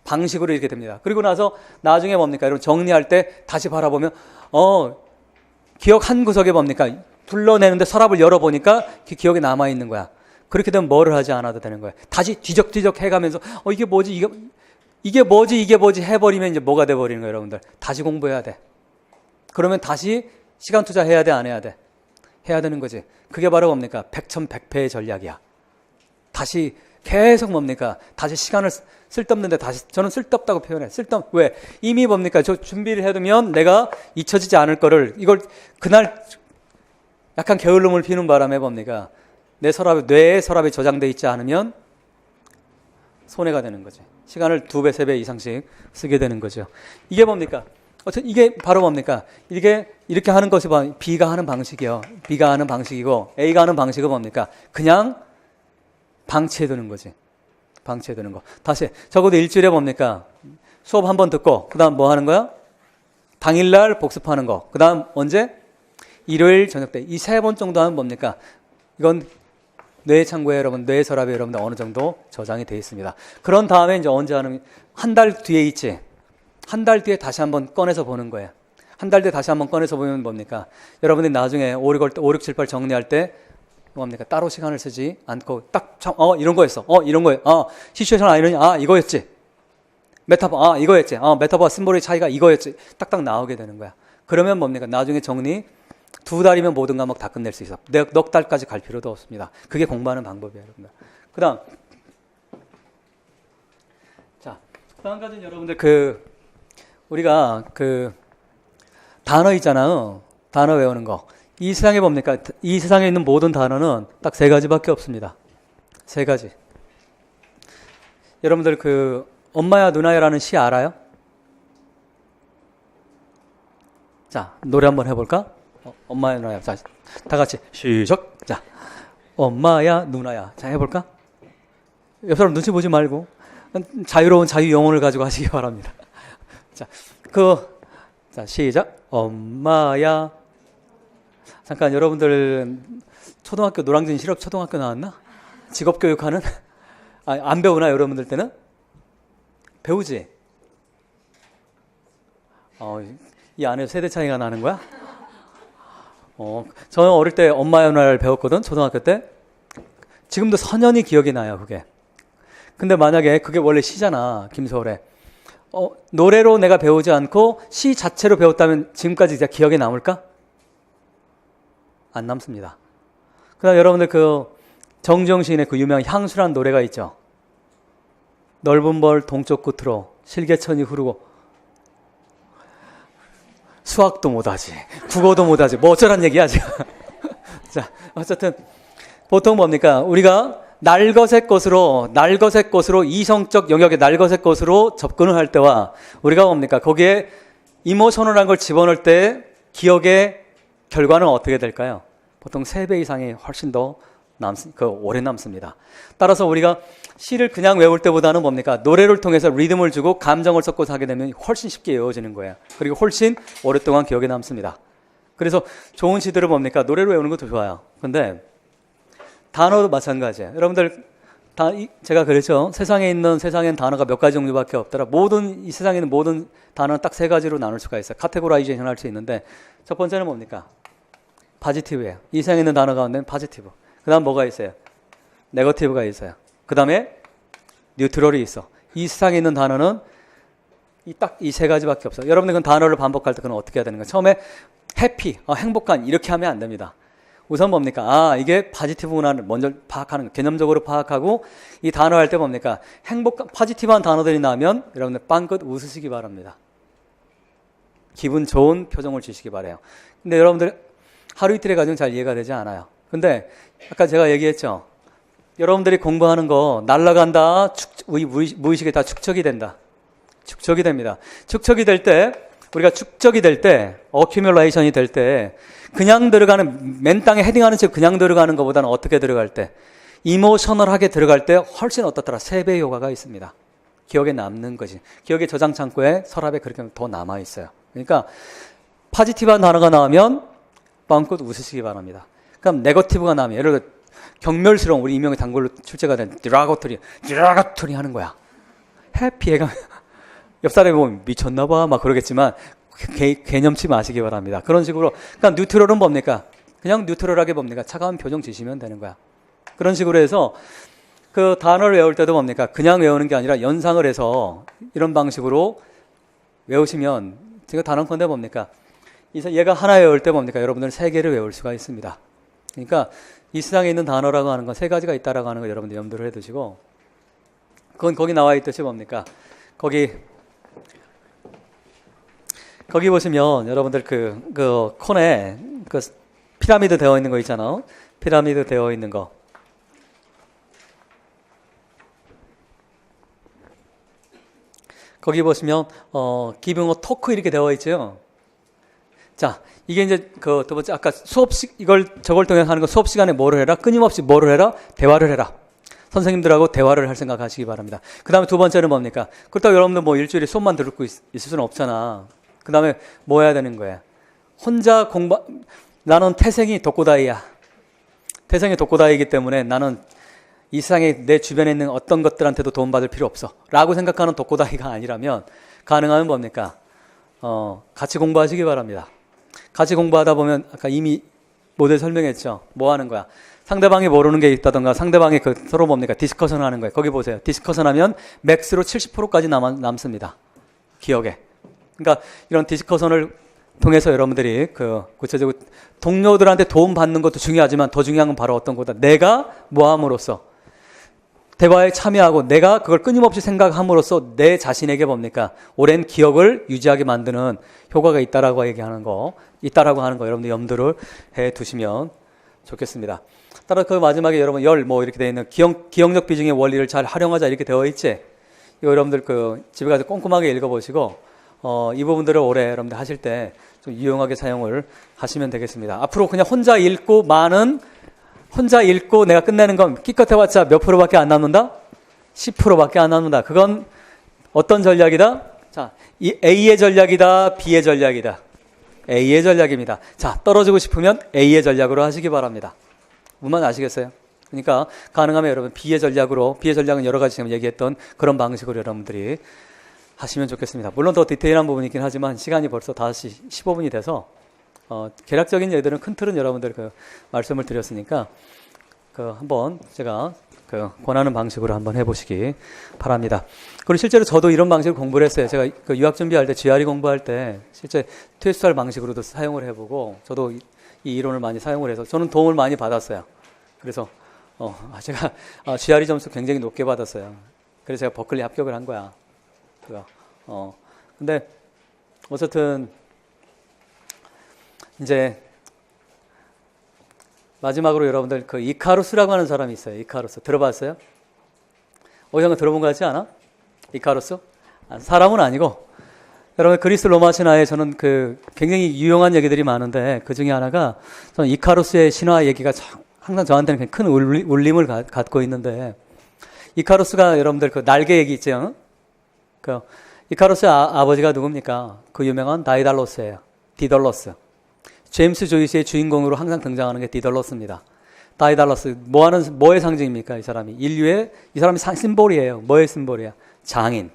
방식으로 이렇게 됩니다. 그리고 나서 나중에 뭡니까? 여러분 정리할 때 다시 바라보면 기억 한 구석에 뭡니까? 불러내는데 서랍을 열어보니까 기억에 남아있는 거야. 그렇게 되면 뭐를 하지 않아도 되는 거야. 다시 뒤적뒤적 해가면서 이게 뭐지? 이게 뭐지? 해버리면 이제 뭐가 돼버리는 거예요, 여러분들. 다시 공부해야 돼. 그러면 다시 시간 투자해야 돼, 안 해야 돼? 해야 되는 거지. 그게 바로 뭡니까? 백천백패의 전략이야. 다시 계속 뭡니까? 다시 시간을 쓸데없는데 다시 저는 쓸데없다고 표현해. 왜? 이미 뭡니까? 저 준비를 해두면 내가 잊혀지지 않을 거를 이걸 그날 약간 게을름을 피우는 바람에 뭡니까? 뇌의 서랍에 저장돼 있지 않으면 손해가 되는 거지. 시간을 2배, 3배 이상씩 쓰게 되는 거죠. 이게 뭡니까? 이게 바로 뭡니까? 이렇게 하는 것이 B가 하는 방식이요. B가 하는 방식이고 A가 하는 방식은 뭡니까? 그냥 방치해두는 거지. 방치해두는 거. 다시 적어도 일주일에 뭡니까? 수업 한 번 듣고 그 다음 뭐 하는 거야? 당일날 복습하는 거. 그 다음 언제? 일요일 저녁 때. 이 3번 정도 하면 뭡니까? 이건 뇌 창고에 여러분, 뇌 서랍에 여러분들 어느 정도 저장이 되어 있습니다. 그런 다음에 이제 언제 하는? 한 달 뒤에 있지. 한 달 뒤에 다시 한번 꺼내서 보는 거예요. 한 달 뒤에 다시 한번 꺼내서 보면 뭡니까? 여러분들이 나중에 5, 6, 7, 8 정리할 때 뭡니까? 따로 시간을 쓰지 않고 딱 이런 거였어. 이런 거예요. 시츄에이션 아이러니 이거였지. 메타버 이거였지. 메타버 심볼의 차이가 이거였지. 딱딱 나오게 되는 거야. 그러면 뭡니까? 나중에 정리 2달이면 모든 과목 다 끝낼 수 있어. 넉 달까지 갈 필요도 없습니다. 그게 공부하는 방법이에요, 여러분들. 그다음 자, 그다음까지는 여러분들 우리가 단어 있잖아요. 단어 외우는 거. 이 세상에 뭡니까? 이 세상에 있는 모든 단어는 딱 3가지밖에 없습니다. 3가지. 여러분들 엄마야 누나야라는 시 알아요? 자, 노래 한번 해볼까? 엄마야 누나야. 자, 다 같이 시작. 자, 엄마야 누나야. 자, 해볼까? 옆 사람 눈치 보지 말고 자유로운 자유 영혼을 가지고 하시기 바랍니다. 자, 자, 시작. 엄마야. 잠깐, 여러분들 초등학교 노량진 실업 초등학교 나왔나? 직업교육하는? 안 배우나 여러분들 때는? 배우지? 이 안에 세대 차이가 나는 거야? 저는 어릴 때 엄마의 누나를 배웠거든, 초등학교 때. 지금도 선연히 기억이 나요, 그게. 근데 만약에 그게 원래 시잖아, 김소월의. 노래로 내가 배우지 않고 시 자체로 배웠다면 지금까지 이제 기억에 남을까? 안 남습니다. 그다음 여러분들 정지영 시인의 유명한 향수란 노래가 있죠. 넓은 벌 동쪽 끝으로 실개천이 흐르고 수학도 못하지, 국어도 못하지, 뭐 어쩌란 얘기야 지금. 자, 어쨌든 보통 뭡니까? 우리가 날것의 것으로 이성적 영역의 날것의 것으로 접근을 할 때와 우리가 뭡니까? 거기에 이모셔널한 걸 집어넣을 때 기억의 결과는 어떻게 될까요? 보통 3배 이상이 훨씬 더 오래 남습니다. 따라서 우리가 시를 그냥 외울 때보다는 뭡니까? 노래를 통해서 리듬을 주고 감정을 섞어서 하게 되면 훨씬 쉽게 외워지는 거예요. 그리고 훨씬 오랫동안 기억에 남습니다. 그래서 좋은 시들은 뭡니까? 노래로 외우는 것도 좋아요. 근데 단어도 마찬가지예요. 여러분들 제가 그랬죠. 세상엔 단어가 몇 가지 종류밖에 없더라. 이 세상에 있는 모든 단어는 딱 3가지로 나눌 수가 있어요. 카테고라이제이션 할 수 있는데 첫 번째는 뭡니까? 파지티브예요. 이 세상에 있는 단어 가운데는 파지티브. 그 다음 뭐가 있어요? 네거티브가 있어요. 그 다음에 뉴트럴이 있어. 이 세상에 있는 단어는 딱 이 3가지밖에 없어요. 여러분들 그 단어를 반복할 때 그건 어떻게 해야 되는 거예요? 처음에 해피, 행복한 이렇게 하면 안 됩니다. 우선 뭡니까? 이게 파지티브구나를 먼저 파악하는 거. 개념적으로 파악하고 이 단어 할 때 뭡니까? 파지티브한 단어들이 나오면 여러분들 빵긋 웃으시기 바랍니다. 기분 좋은 표정을 주시기 바라요. 근데 여러분들 하루 이틀에 가지고는 잘 이해가 되지 않아요. 근데 아까 제가 얘기했죠. 여러분들이 공부하는 거 날아간다. 무의식에 다 축적이 된다. 축적이 됩니다. 축적이 될 때 어큐뮬레이션이 될 때 그냥 들어가는 맨 땅에 헤딩하는 책 그냥 들어가는 것보다는 어떻게 들어갈 때 이모셔널하게 들어갈 때 훨씬 어떻더라? 3배 효과가 있습니다. 기억에 남는 거지. 기억의 저장 창고에 서랍에 그렇게 더 남아 있어요. 그러니까 파지티브한 단어가 나오면 마음껏 웃으시기 바랍니다. 그럼 네거티브가 나오면 예를 들어 경멸스러운 우리 이명의 단골로 출제가 된 디라고토리 하는 거야. 해피해가 옆 사람이 보면 미쳤나 봐 막 그러겠지만 개념치 마시기 바랍니다. 그런 식으로. 그러니까 뉴트럴은 뭡니까? 그냥 뉴트럴하게 뭡니까? 차가운 표정 지시면 되는 거야. 그런 식으로 해서 그 단어를 외울 때도 뭡니까? 그냥 외우는 게 아니라 연상을 해서 이런 방식으로 외우시면 제가 단언컨대 뭡니까? 얘가 하나 외울 때 뭡니까? 여러분들 3개를 외울 수가 있습니다. 그러니까 이 세상에 있는 단어라고 하는 건 3가지가 있다라고 하는 거 여러분들 염두를 해두시고 그건 거기 나와 있듯이 뭡니까? 거기 보시면 여러분들 그 콘에 그 피라미드 되어 있는 거 있잖아요. 피라미드 되어 있는 거. 거기 보시면 기빙어 토크 이렇게 되어 있죠. 자, 이게 이제 두 번째 아까 저걸 통해서 하는 거 수업 시간에 뭐를 해라? 끊임없이 뭐를 해라? 대화를 해라. 선생님들하고 대화를 할 생각 하시기 바랍니다. 그 다음에 2번째는 뭡니까? 그렇다고 여러분들 뭐 일주일에 수업만 듣고 있을 수는 없잖아. 그 다음에 뭐 해야 되는 거야? 혼자 나는 태생이 독고다이야. 태생이 독고다이기 때문에 나는 이 세상에 내 주변에 있는 어떤 것들한테도 도움받을 필요 없어. 라고 생각하는 독고다이가 아니라면 가능하면 뭡니까? 같이 공부하시기 바랍니다. 같이 공부하다 보면 아까 이미 모델 설명했죠. 뭐 하는 거야? 상대방이 모르는 게 있다던가 상대방이 서로 뭡니까? 디스커션 하는 거예요. 거기 보세요. 디스커션 하면 맥스로 70%까지 남습니다. 기억에. 그러니까 이런 디스커션을 통해서 여러분들이 구체적으로 동료들한테 도움 받는 것도 중요하지만 더 중요한 건 바로 어떤 거다. 내가 뭐 함으로써 대화에 참여하고 내가 그걸 끊임없이 생각함으로써 내 자신에게 뭡니까? 오랜 기억을 유지하게 만드는 효과가 있다라고 하는 거 여러분들 염두를 해 두시면 좋겠습니다. 따라 그 마지막에 여러분 이렇게 되어 있는 기억력 비중의 원리를 잘 활용하자 이렇게 되어 있지. 이거 여러분들 집에 가서 꼼꼼하게 읽어보시고 이 부분들을 올해 여러분들 하실 때 좀 유용하게 사용을 하시면 되겠습니다. 앞으로 그냥 혼자 읽고 내가 끝내는 건 기껏 해봤자 몇 프로밖에 안 남는다? 10%밖에 안 남는다. 그건 어떤 전략이다? 자, 이 A의 전략이다, B의 전략이다. A의 전략입니다. 자, 떨어지고 싶으면 A의 전략으로 하시기 바랍니다. 무슨 아시겠어요? 그러니까 가능하면 여러분 B의 전략은 여러 가지 지금 얘기했던 그런 방식으로 여러분들이 하시면 좋겠습니다. 물론 더 디테일한 부분이 있긴 하지만 시간이 벌써 5시 15분이 돼서 개략적인 예들은 큰 틀은 여러분들 말씀을 드렸으니까 한번 제가 권하는 방식으로 한번 해보시기 바랍니다. 그리고 실제로 저도 이런 방식으로 공부를 했어요. 제가 유학 준비할 때 GRE 공부할 때 실제 퇴수할 방식으로도 사용을 해보고 저도 이 이론을 많이 사용을 해서 저는 도움을 많이 받았어요. 그래서 제가 GRE 점수 굉장히 높게 받았어요. 그래서 제가 버클리 합격을 한 거야. 근데 어쨌든 이제 마지막으로 여러분들 이카루스라고 하는 사람이 있어요. 이카루스 들어봤어요? 어디선가 들어본 거 같지 않아? 이카루스? 사람은 아니고 여러분 그리스 로마 신화에 저는 굉장히 유용한 얘기들이 많은데 그 중에 하나가 저는 이카루스의 신화 얘기가 항상 저한테는 큰 울림을 갖고 있는데 이카루스가 여러분들 날개 얘기 있죠? 이카루스의 아버지가 누굽니까? 그 유명한 다이달로스예요. 디덜러스. 제임스 조이스의 주인공으로 항상 등장하는 게 디덜러스입니다. 다이달러스 뭐의 상징입니까? 이 사람이 심볼이에요. 뭐의 심볼이야? 장인,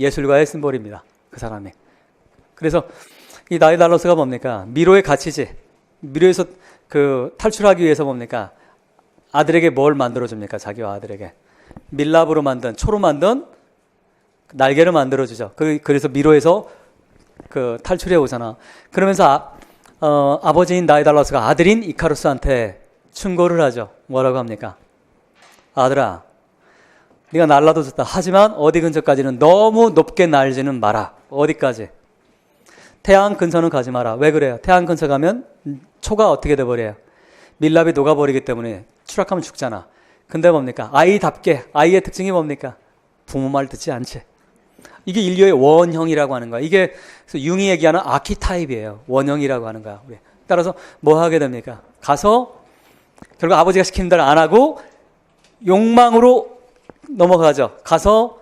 예술가의 심볼입니다. 그 사람이. 그래서 이 다이달러스가 뭡니까? 미로에 갇히지. 미로에서 탈출하기 위해서 뭡니까? 아들에게 뭘 만들어줍니까? 자기와 아들에게 밀랍으로 만든 초로 만든 날개를 만들어주죠. 그래서 미로에서 탈출해 오잖아. 그러면서 아버지인 다이달러스가 아들인 이카루스한테 충고를 하죠. 뭐라고 합니까? 아들아, 네가 날라도 좋다. 하지만 어디 근처까지는 너무 높게 날지는 마라. 어디까지? 태양 근처는 가지 마라. 왜 그래요? 태양 근처 가면 초가 어떻게 돼버려요? 밀랍이 녹아버리기 때문에 추락하면 죽잖아. 근데 뭡니까? 아이의 특징이 뭡니까? 부모 말 듣지 않지. 이게 인류의 원형이라고 하는 거야. 이게 융이 얘기하는 아키타입이에요. 원형이라고 하는 거야. 따라서 뭐 하게 됩니까? 가서 결국 아버지가 시키는 대로 안 하고 욕망으로 넘어가죠. 가서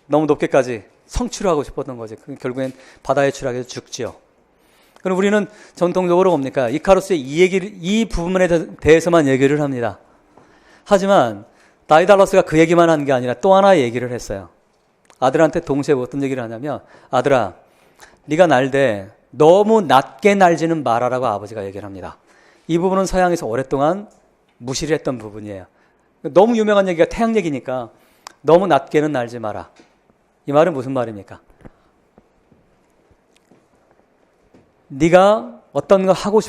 너무 높게까지 성취하고 싶었던 거지. 결국엔 바다에 추락해서 죽지요. 그럼 우리는 전통적으로 뭡니까? 이카루스의 이 부분에 대해서만 얘기를 합니다. 하지만 다이달러스가 그 얘기만 한 게 아니라 또 하나 얘기를 했어요. 아들한테 동시에 어떤 얘기를 하냐면 아들아, 네가 날 때 너무 낮게 날지는 마라라고 아버지가 얘기를 합니다. 이 부분은 서양에서 오랫동안 무시를 했던 부분이에요. 너무 유명한 얘기가 태양 얘기니까 너무 낮게는 날지 마라. 이 말은 무슨 말입니까? 네가 어떤 거 하고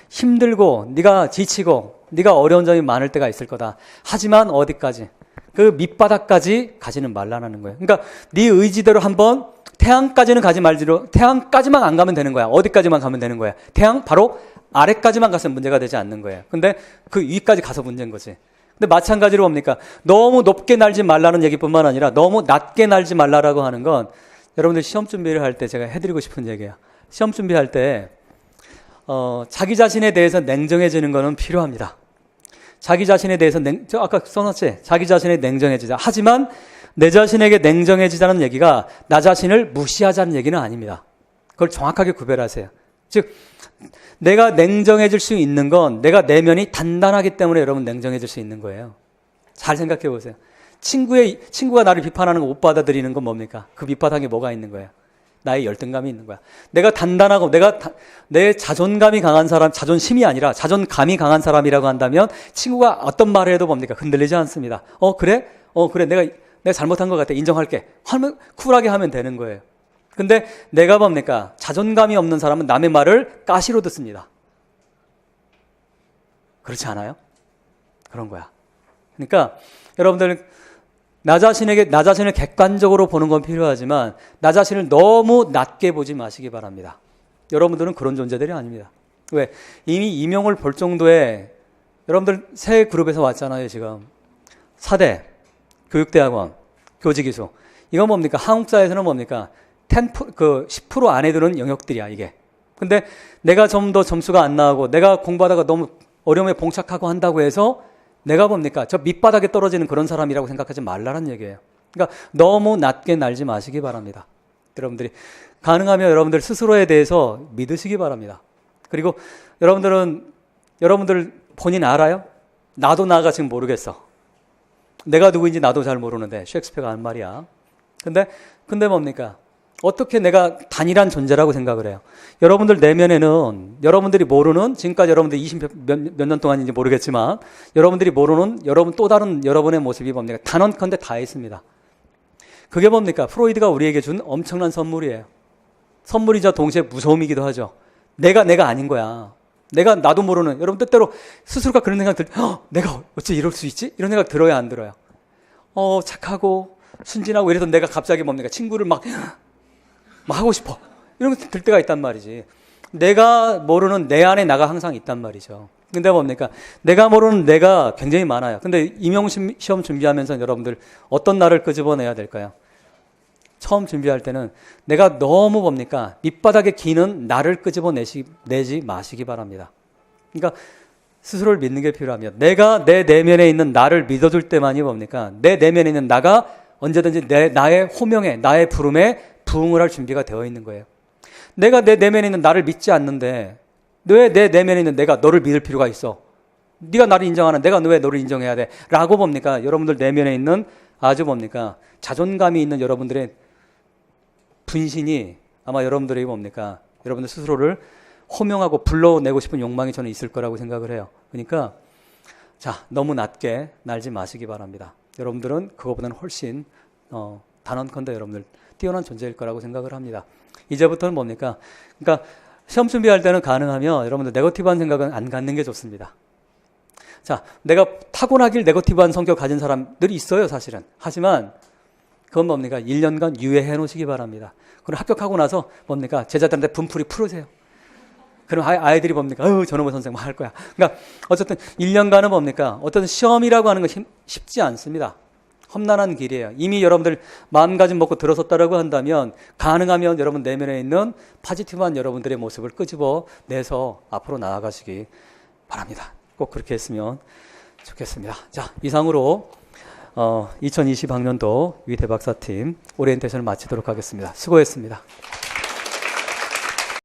힘들고 네가 지치고 네가 어려운 점이 많을 때가 있을 거다. 하지만 어디까지? 그 밑바닥까지 가지는 말라는 거예요. 그러니까 네 의지대로 한번 태양까지는 가지 말지로 태양까지만 안 가면 되는 거야. 어디까지만 가면 되는 거야. 태양 바로 아래까지만 가서 문제가 되지 않는 거예요. 근데 그 위까지 가서 문제인 거지. 근데 마찬가지로 뭡니까? 너무 높게 날지 말라는 얘기뿐만 아니라 너무 낮게 날지 말라라고 하는 건 여러분들 시험 준비를 할 때 제가 해드리고 싶은 얘기예요. 시험 준비할 때 자기 자신에 대해서 냉정해지는 거는 필요합니다. 자기 자신에 대해서 아까 써놨지? 자기 자신에 냉정해지자. 하지만 내 자신에게 냉정해지자는 얘기가 나 자신을 무시하자는 얘기는 아닙니다. 그걸 정확하게 구별하세요. 즉 내가 냉정해질 수 있는 건 내가 내면이 단단하기 때문에 여러분 냉정해질 수 있는 거예요. 잘 생각해 보세요. 친구가 나를 비판하는 거 못 받아들이는 건 뭡니까? 그 밑바닥에 뭐가 있는 거예요? 나의 열등감이 있는 거야. 내가 단단하고 내 자존감이 강한 사람, 자존심이 아니라 자존감이 강한 사람이라고 한다면 친구가 어떤 말을 해도 뭡니까? 흔들리지 않습니다. 그래? 그래. 내가 잘못한 것 같아. 인정할게. 쿨하게 하면 되는 거예요. 근데 내가 뭡니까? 자존감이 없는 사람은 남의 말을 가시로 듣습니다. 그렇지 않아요? 그런 거야. 그러니까 여러분들 나 자신을 객관적으로 보는 건 필요하지만 나 자신을 너무 낮게 보지 마시기 바랍니다. 여러분들은 그런 존재들이 아닙니다. 왜? 이미 임용을 볼 정도의 여러분들 새 그룹에서 왔잖아요. 지금 4대 교육대학원 교직이수 이건 뭡니까? 한국 사회에서는 뭡니까? 10% 안에 드는 영역들이야 이게. 근데 내가 좀 더 점수가 안 나오고 내가 공부하다가 너무 어려움에 봉착하고 한다고 해서 내가 뭡니까? 저 밑바닥에 떨어지는 그런 사람이라고 생각하지 말라는 얘기예요. 그러니까 너무 낮게 날지 마시기 바랍니다. 여러분들이 가능하면 여러분들 스스로에 대해서 믿으시기 바랍니다. 그리고 여러분들 본인 알아요? 나도 나가 지금 모르겠어. 내가 누구인지 나도 잘 모르는데 셰익스피어가 한 말이야. 근데 뭡니까? 어떻게 내가 단일한 존재라고 생각을 해요? 여러분들 내면에는 여러분들이 모르는 지금까지 여러분들 20몇 년 동안인지 모르겠지만 여러분들이 모르는 또 다른 여러분의 모습이 뭡니까? 단언컨대 다 있습니다. 그게 뭡니까? 프로이드가 우리에게 준 엄청난 선물이에요. 선물이자 동시에 무서움이기도 하죠. 내가 아닌 거야. 나도 모르는 여러분 때때로 스스로가 그런 생각 내가 어째 이럴 수 있지? 이런 생각 들어요 안 들어요? 착하고 순진하고 이래서 내가 갑자기 뭡니까? 친구를 막 하고 싶어. 이런 거 들 때가 있단 말이지. 내가 모르는 내 안에 나가 항상 있단 말이죠. 근데 뭡니까? 내가 모르는 내가 굉장히 많아요. 근데 임용시험 준비하면서 여러분들 어떤 나를 끄집어내야 될까요? 처음 준비할 때는 내가 너무 뭡니까? 밑바닥에 기는 나를 끄집어내지 마시기 바랍니다. 그러니까 스스로를 믿는 게 필요하며 내가 내 내면에 있는 나를 믿어줄 때만이 뭡니까? 내 내면에 있는 나가 언제든지 나의 호명에 나의 부름에 부응을 할 준비가 되어 있는 거예요. 내가 내 내면에 있는 나를 믿지 않는데 왜 내 내면에 있는 내가 너를 믿을 필요가 있어? 네가 나를 인정하는 내가 왜 너를 인정해야 돼? 라고 뭡니까? 여러분들 내면에 있는 아주 뭡니까? 자존감이 있는 여러분들의 분신이 아마 여러분들이 뭡니까? 여러분들 스스로를 호명하고 불러내고 싶은 욕망이 저는 있을 거라고 생각을 해요. 그러니까 너무 낮게 날지 마시기 바랍니다. 여러분들은 그거보다는 훨씬 단언컨대 여러분들 뛰어난 존재일 거라고 생각을 합니다. 이제부터는 뭡니까? 그러니까 시험 준비할 때는 가능하면 여러분들 네거티브한 생각은 안 갖는 게 좋습니다. 내가 타고나길 네거티브한 성격 가진 사람들이 있어요, 사실은. 하지만 그건 뭡니까? 1년간 유예해 놓으시기 바랍니다. 그럼 합격하고 나서 뭡니까? 제자들한테 분풀이 풀으세요. 그럼 아이들이 뭡니까? 저놈의 선생 뭐 할 거야. 그러니까 어쨌든 1년간은 뭡니까? 어떤 시험이라고 하는 건 쉽지 않습니다. 험난한 길이에요. 이미 여러분들 마음가짐 먹고 들어섰다라고 한다면 가능하면 여러분 내면에 있는 포지티브한 여러분들의 모습을 끄집어내서 앞으로 나아가시기 바랍니다. 꼭 그렇게 했으면 좋겠습니다. 이상으로 2020학년도 위대 박사팀 오리엔테이션을 마치도록 하겠습니다. 수고했습니다.